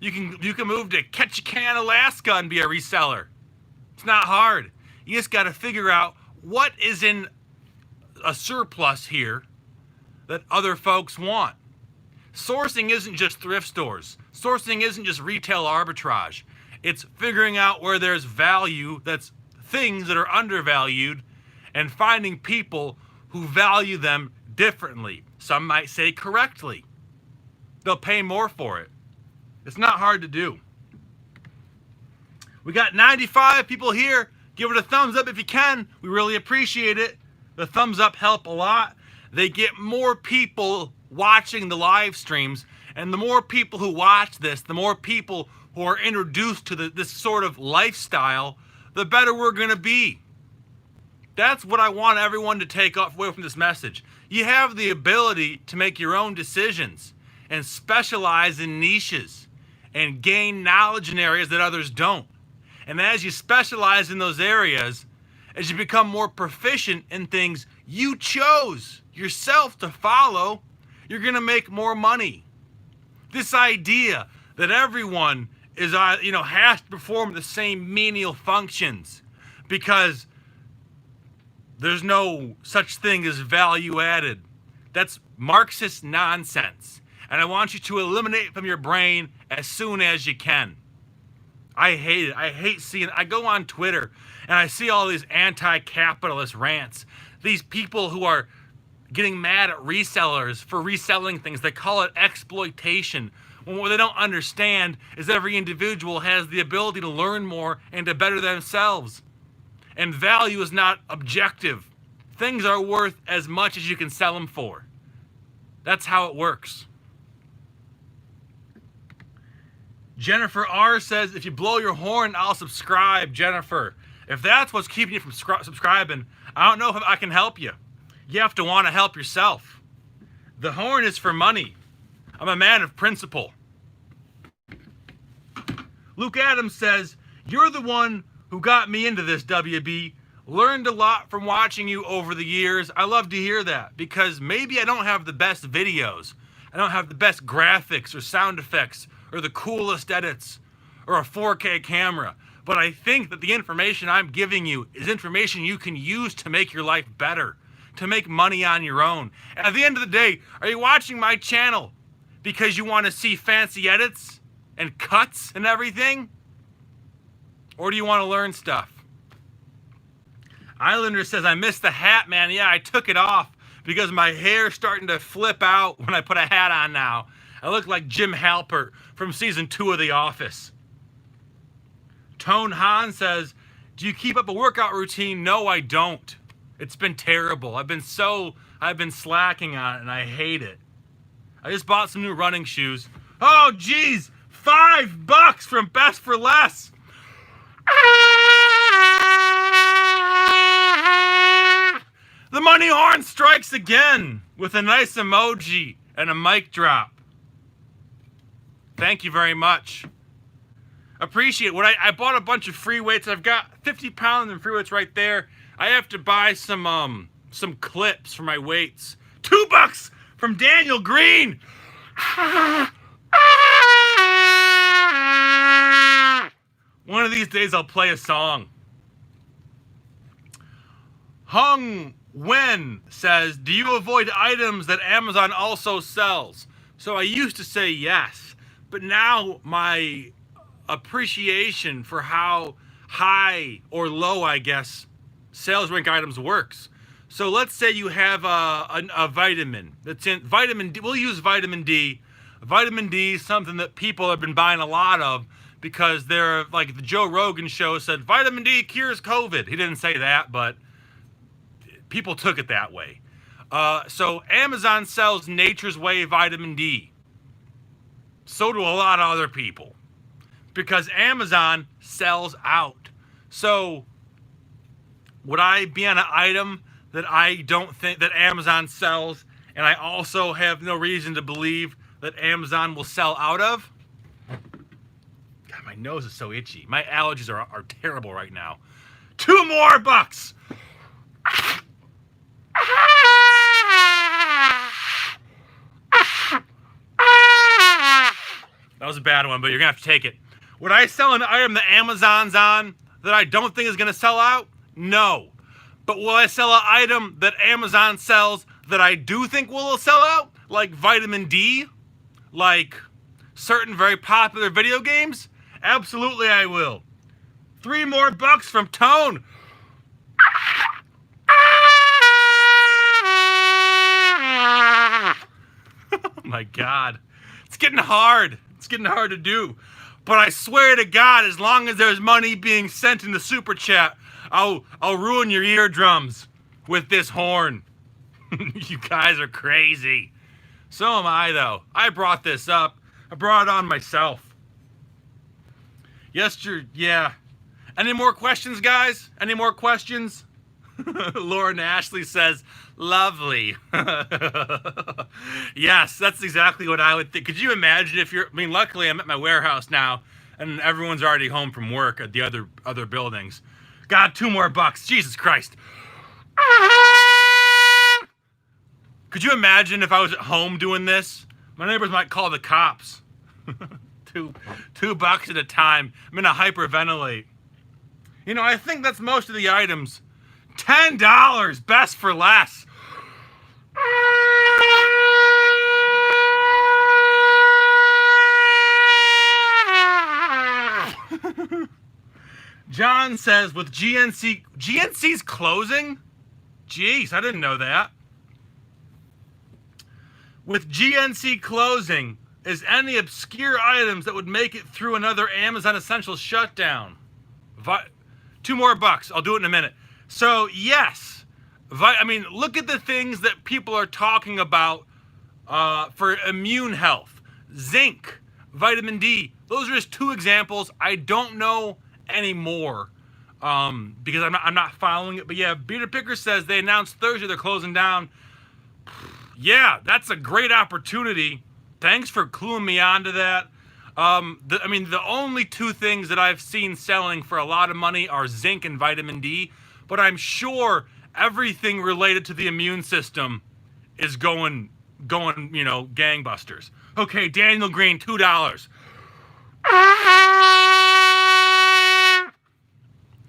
You can move to Ketchikan, Alaska and be a reseller. It's not hard. You just got to figure out what is in a surplus here that other folks want. Sourcing isn't just thrift stores. Sourcing isn't just retail arbitrage. It's figuring out where there's value, that's things that are undervalued, and finding people who value them differently. Some might say correctly. They'll pay more for it. It's not hard to do. We got 95 people here. Give it a thumbs up if you can. We really appreciate it. The thumbs up help a lot. They get more people watching the live streams, and the more people who watch this, the more people who are introduced to this sort of lifestyle, the better we're going to be. That's what I want everyone to take away from this message. You have the ability to make your own decisions and specialize in niches and gain knowledge in areas that others don't. And as you specialize in those areas, as you become more proficient in things you chose yourself to follow, you're going to make more money. This idea that everyone is, has to perform the same menial functions because There's no such thing as value added. That's Marxist nonsense. And I want you to eliminate it from your brain as soon as you can. I hate it. I hate seeing it. I go on Twitter and I see all these anti-capitalist rants. These people who are getting mad at resellers for reselling things. They call it exploitation. When what they don't understand is every individual has the ability to learn more and to better themselves. And value is not objective. Things are worth as much as you can sell them for. That's how it works. Jennifer R. says, if you blow your horn, I'll subscribe, Jennifer. If that's what's keeping you from subscribing, I don't know if I can help you. You have to want to help yourself. The horn is for money. I'm a man of principle. Luke Adams says, you're the one who got me into this, WB. Learned a lot from watching you over the years. I love to hear that because maybe I don't have the best videos. I don't have the best graphics or sound effects or the coolest edits or a 4K camera. But I think that the information I'm giving you is information you can use to make your life better, to make money on your own. And at the end of the day, are you watching my channel because you want to see fancy edits and cuts and everything? Or do you want to learn stuff? Islander says, I missed the hat, man. Yeah, I took it off because my hair's starting to flip out when I put a hat on now. I look like Jim Halpert from season 2 of The Office. Tone Han says, do you keep up a workout routine? No, I don't. It's been terrible. I've been slacking on it and I hate it. I just bought some new running shoes. Oh, geez, $5 from Best for Less. The money horn strikes again with a nice emoji and a mic drop. Thank you very much. Appreciate it. I bought a bunch of free weights. I've got 50 pounds in free weights right there. I have to buy some clips for my weights. $2 from Daniel Green. One of these days I'll play a song. Hung Wen says, do you avoid items that Amazon also sells? So I used to say yes, but now my appreciation for how high or low, I guess, sales rank items works. So let's say you have a vitamin that's in vitamin D. We'll use vitamin D. Vitamin D is something that people have been buying a lot of because they're like the Joe Rogan show said vitamin D cures COVID. He didn't say that, but people took it that way. So Amazon sells Nature's Way vitamin D. So do a lot of other people because Amazon sells out. So would I be on an item that I don't think that Amazon sells and I also have no reason to believe that Amazon will sell out of? God, my nose is so itchy. My allergies are terrible right now. $2 more. That was a bad one, but you're going to have to take it. Would I sell an item that Amazon's on that I don't think is going to sell out? No. But will I sell an item that Amazon sells that I do think will sell out? Like vitamin D? Like certain very popular video games? Absolutely I will. $3 more from Tone. Oh my God. It's getting hard. It's getting hard to do. But I swear to God, as long as there's money being sent in the super chat, I'll ruin your eardrums with this horn. You guys are crazy. So am I, though. I brought this up. I brought it on myself. Yeah. Any more questions, guys? Any more questions? Lauren Ashley says, lovely. Yes, that's exactly what I would think. Could you imagine if luckily I'm at my warehouse now and everyone's already home from work at the other buildings. God, $2 more. Jesus Christ. Could you imagine if I was at home doing this? My neighbors might call the cops. $2 at a time. I'm gonna hyperventilate. I think that's most of the items. $10, best for less. John says with GNC's closing? Jeez, I didn't know that. With GNC closing, is any obscure items that would make it through another Amazon Essentials shutdown? $2 more. I'll do it in a minute. So yes, I mean, look at the things that people are talking about for immune health. Zinc, vitamin D. Those are just 2 examples. I don't know any more because I'm not following it. But yeah, Beater Picker says they announced Thursday they're closing down. Yeah, that's a great opportunity. Thanks for cluing me onto that. I mean, the only 2 things that I've seen selling for a lot of money are zinc and vitamin D, but I'm sure everything related to the immune system is going, you know, gangbusters. Okay, Daniel Green, $2.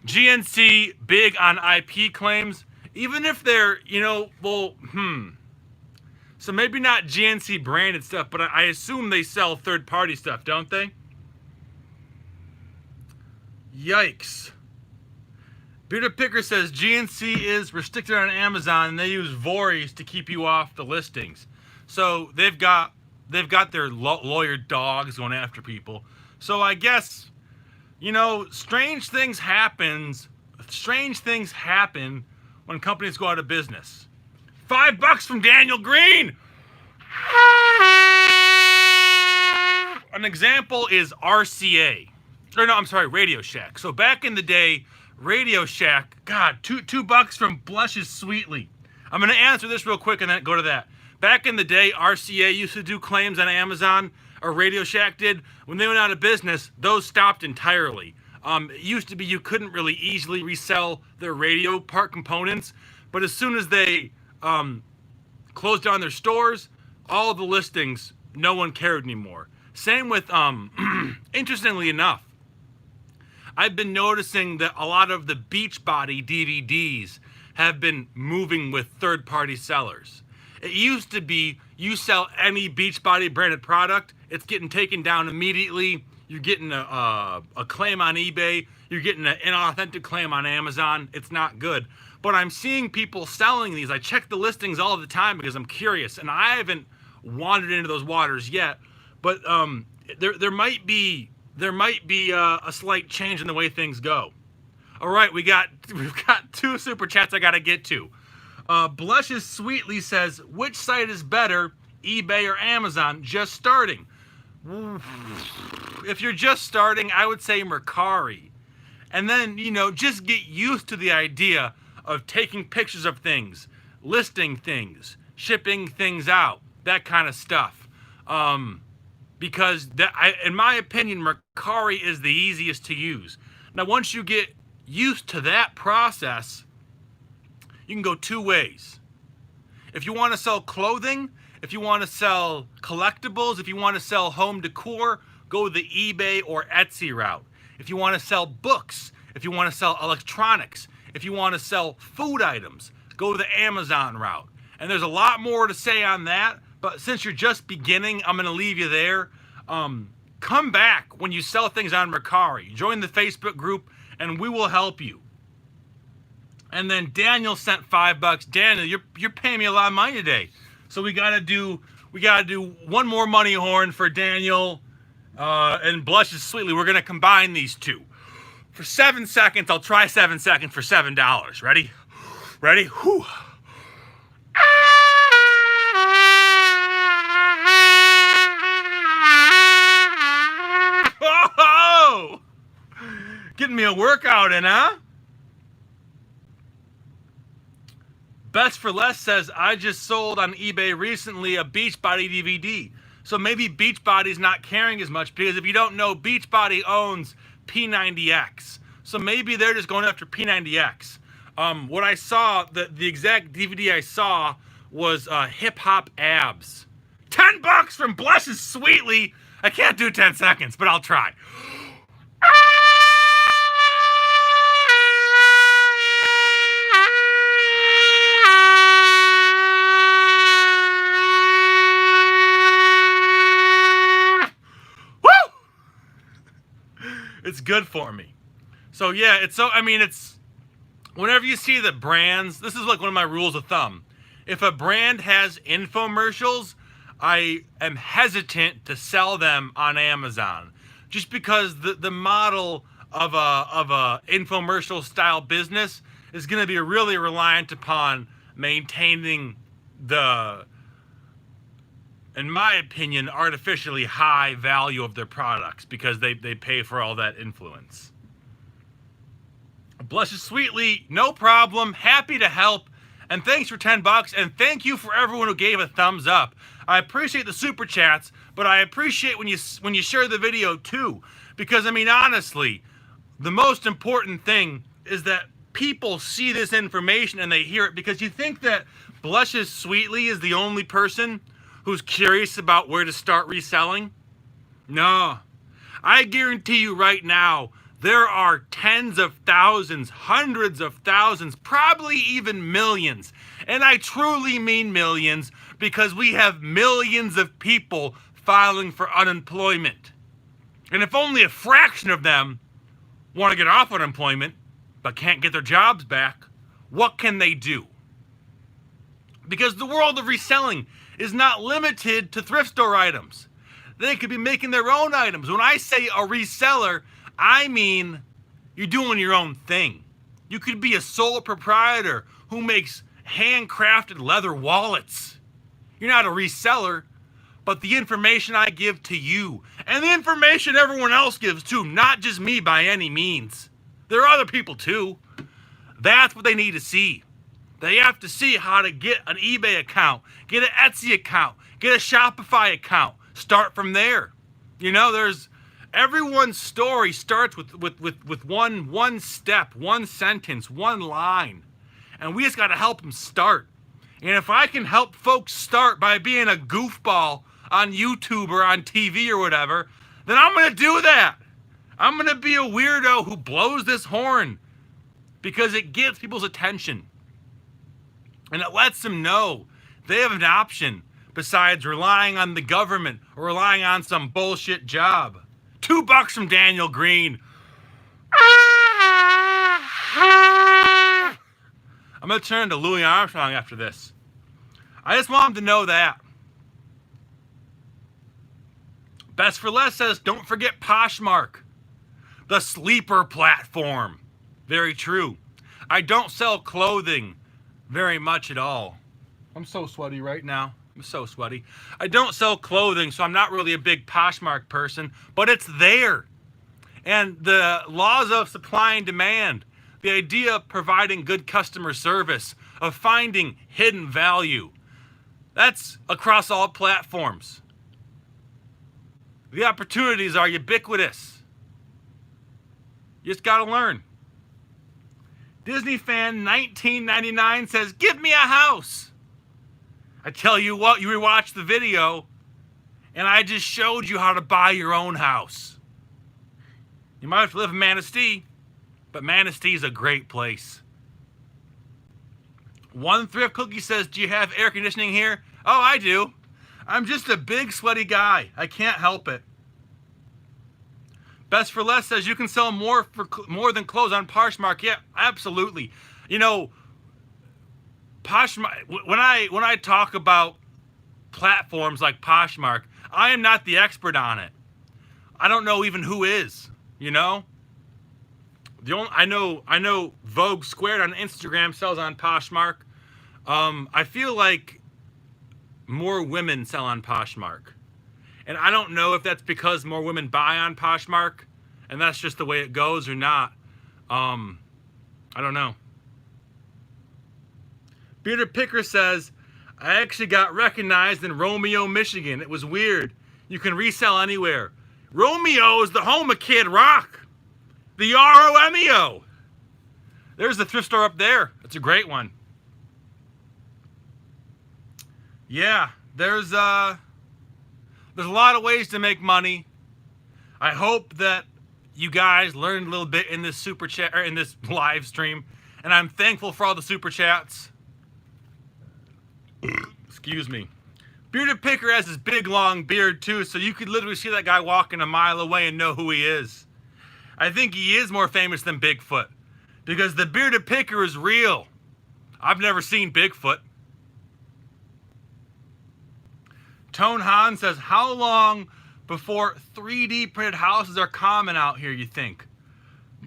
GNC big on IP claims, even if they're, you know, well, So maybe not GNC branded stuff, but I assume they sell third-party stuff, don't they? Yikes. Beater Picker says GNC is restricted on Amazon and they use Voorhees to keep you off the listings. So they've got their lawyer dogs going after people. So I guess, you know, strange things happen when companies go out of business. $5 from Daniel Green. An example is RCA. Or no, I'm sorry, Radio Shack. So back in the day, Radio Shack, God, $2 from Blushes Sweetly. I'm going to answer this real quick and then go to that. Back in the day, RCA used to do claims on Amazon, or Radio Shack did. When they went out of business, those stopped entirely. It used to be you couldn't really easily resell their radio part components, but as soon as they closed down their stores, all the listings, no one cared anymore. Same with, interestingly enough, I've been noticing that a lot of the Beachbody DVDs have been moving with third-party sellers. It used to be you sell any Beachbody branded product, it's getting taken down immediately. You're getting a claim on eBay. You're getting an inauthentic claim on Amazon. It's not good. But I'm seeing people selling these. I check the listings all the time because I'm curious, and I haven't wandered into those waters yet. But there might be a slight change in the way things go. All right, we've got 2 super chats I got to get to. Blushes Sweetly says, which site is better, eBay or Amazon? Just starting. If you're just starting, I would say Mercari. And then, you know, just get used to the idea of taking pictures of things, listing things, shipping things out, that kind of stuff. Because in my opinion, Mercari is the easiest to use. Now, once you get used to that process, you can go 2 ways. If you want to sell clothing, if you want to sell collectibles, if you want to sell home decor, go the eBay or Etsy route. If you want to sell books, if you want to sell electronics, if you want to sell food items, go the Amazon route. And there's a lot more to say on that, but since you're just beginning, I'm going to leave you there. Come back when you sell things on Mercari. Join the Facebook group, and we will help you. And then Daniel sent $5. Daniel, you're paying me a lot of money today. So we gotta do 1 more money horn for Daniel and Blushes Sweetly. We're gonna combine these 2. For 7 seconds, I'll try 7 seconds for $7. Ready? Ready? Whew. Oh! Getting me a workout in, huh? Best for Less says, I just sold on eBay recently a Beachbody DVD. So maybe Beachbody's not caring as much because if you don't know, Beachbody owns P90X. So maybe they're just going after P90X. What I saw, the exact DVD I saw was Hip Hop Abs. $10 from Blushes Sweetly. I can't do 10 seconds, but I'll try. it's good for me. So yeah, it's whenever you see the brands, this is like one of my rules of thumb. If a brand has infomercials, I am hesitant to sell them on Amazon, just because the model of a infomercial style business is going to be really reliant upon maintaining the, in my opinion, artificially high value of their products, because they pay for all that influence. Bless you sweetly, no problem, happy to help, and thanks for $10, and thank you for everyone who gave a thumbs up. I appreciate the super chats, but I appreciate when you share the video too, because I mean, honestly, the most important thing is that people see this information and they hear it, because you think that Bless you sweetly is the only person who's curious about where to start reselling? No. I guarantee you right now, there are tens of thousands, hundreds of thousands, probably even millions. And I truly mean millions, because we have millions of people filing for unemployment. And if only a fraction of them want to get off unemployment, but can't get their jobs back, what can they do? Because the world of reselling is not limited to thrift store items. They could be making their own items. When I say a reseller, I mean you're doing your own thing. You could be a sole proprietor who makes handcrafted leather wallets. You're not a reseller, but the information I give to you, and the information everyone else gives too, not just me by any means. There are other people too. That's what they need to see. They have to see how to get an eBay account, get an Etsy account, get a Shopify account. Start from there. You know, everyone's story starts with one step, one sentence, one line. And we just got to help them start. And if I can help folks start by being a goofball on YouTube or on TV or whatever, then I'm going to do that. I'm going to be a weirdo who blows this horn, because it gets people's attention. And it lets them know they have an option besides relying on the government or relying on some bullshit job. $2 from Daniel Green. I'm going to turn to Louis Armstrong after this. I just want him to know that. Best for Less says, don't forget Poshmark, the sleeper platform. Very true. I don't sell clothing very much at all. I'm so sweaty right now. I'm so sweaty. I don't sell clothing, so I'm not really a big Poshmark person, but it's there. And the laws of supply and demand, the idea of providing good customer service, of finding hidden value, that's across all platforms. The opportunities are ubiquitous. You just gotta learn. Disney fan 1999 says, give me a house. I tell you what, you rewatch the video, and I just showed you how to buy your own house. You might have to live in Manistee, but Manistee is a great place. One Thrift Cookie says, do you have air conditioning here? Oh, I do. I'm just a big sweaty guy. I can't help it. Best for Less says, you can sell more than clothes on Poshmark. Yeah, absolutely. You know, Poshmark, when I talk about platforms like Poshmark, I am not the expert on it. I don't know even who is, you know? I know Vogue Squared on Instagram sells on Poshmark. I feel like more women sell on Poshmark. And I don't know if that's because more women buy on Poshmark and that's just the way it goes or not. I don't know. Bearded Picker says, I actually got recognized in Romeo, Michigan. It was weird. You can resell anywhere. Romeo is the home of Kid Rock. The R-O-M-E-O. There's the thrift store up there. It's a great one. Yeah, there's a lot of ways to make money. I hope that you guys learned a little bit in this super chat, or in this live stream, and I'm thankful for all the super chats. Excuse me. Bearded Picker has his big long beard too, so you could literally see that guy walking a mile away and know who he is. I think he is more famous than Bigfoot because the bearded picker is real. I've never seen Bigfoot. Tone Han says, how long before 3D printed houses are common out here, you think?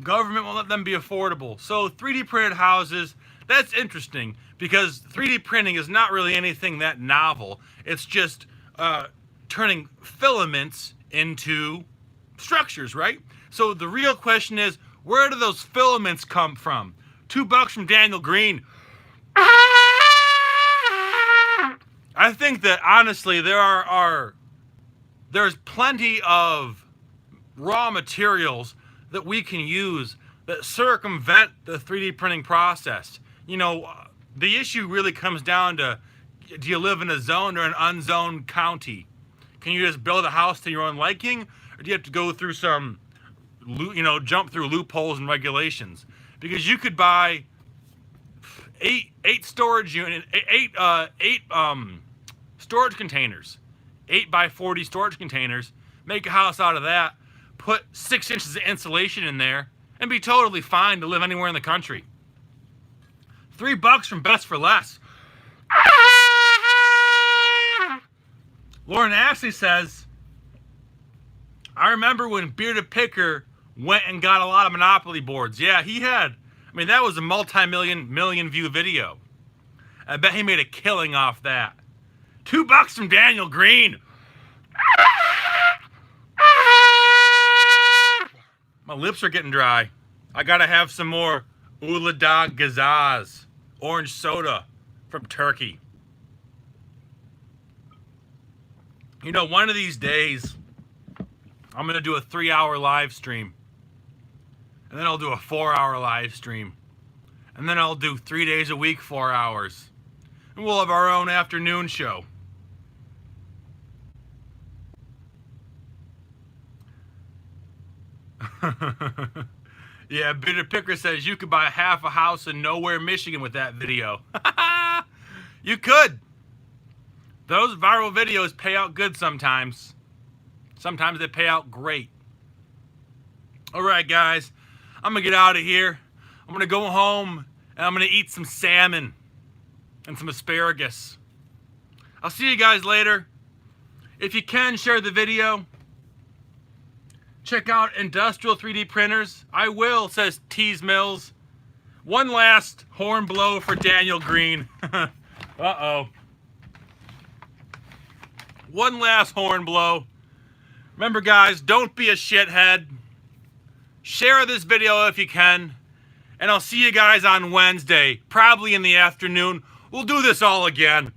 Government won't let them be affordable. So 3D printed houses, that's interesting because 3D printing is not really anything that novel. It's just turning filaments into structures, right? So the real question is, where do those filaments come from? $2 from Daniel Green. I think that honestly there's plenty of raw materials that we can use that circumvent the 3D printing process. You know, the issue really comes down to, do you live in a zoned or an unzoned county? Can you just build a house to your own liking, or do you have to go through some, jump through loopholes and regulations? Because you could buy eight storage containers, 8x40 storage containers, make a house out of that, put 6 inches of insulation in there, and be totally fine to live anywhere in the country. $3 from Best for Less. Lauren Ashley says, I remember when Bearded Picker went and got a lot of Monopoly boards. Yeah, he had. I mean, that was a million view video. I bet he made a killing off that. $2 from Daniel Green. My lips are getting dry. I gotta have some more Uludağ Gazaz orange soda from Turkey. You know, one of these days, I'm gonna do a 3-hour live stream. And then I'll do a 4-hour live stream. And then I'll do 3 days a week, 4 hours. And we'll have our own afternoon show. Yeah, Bitter Picker says you could buy half a house in Nowhere, Michigan with that video. You could. Those viral videos pay out good sometimes. Sometimes they pay out great. All right, guys. I'm going to get out of here. I'm going to go home and I'm going to eat some salmon and some asparagus. I'll see you guys later. If you can, share the video. Check out industrial 3D printers. I will, says Tease Mills. One last horn blow for Daniel Green. Uh-oh. One last horn blow. Remember, guys, don't be a shithead. Share this video if you can. And I'll see you guys on Wednesday, probably in the afternoon. We'll do this all again.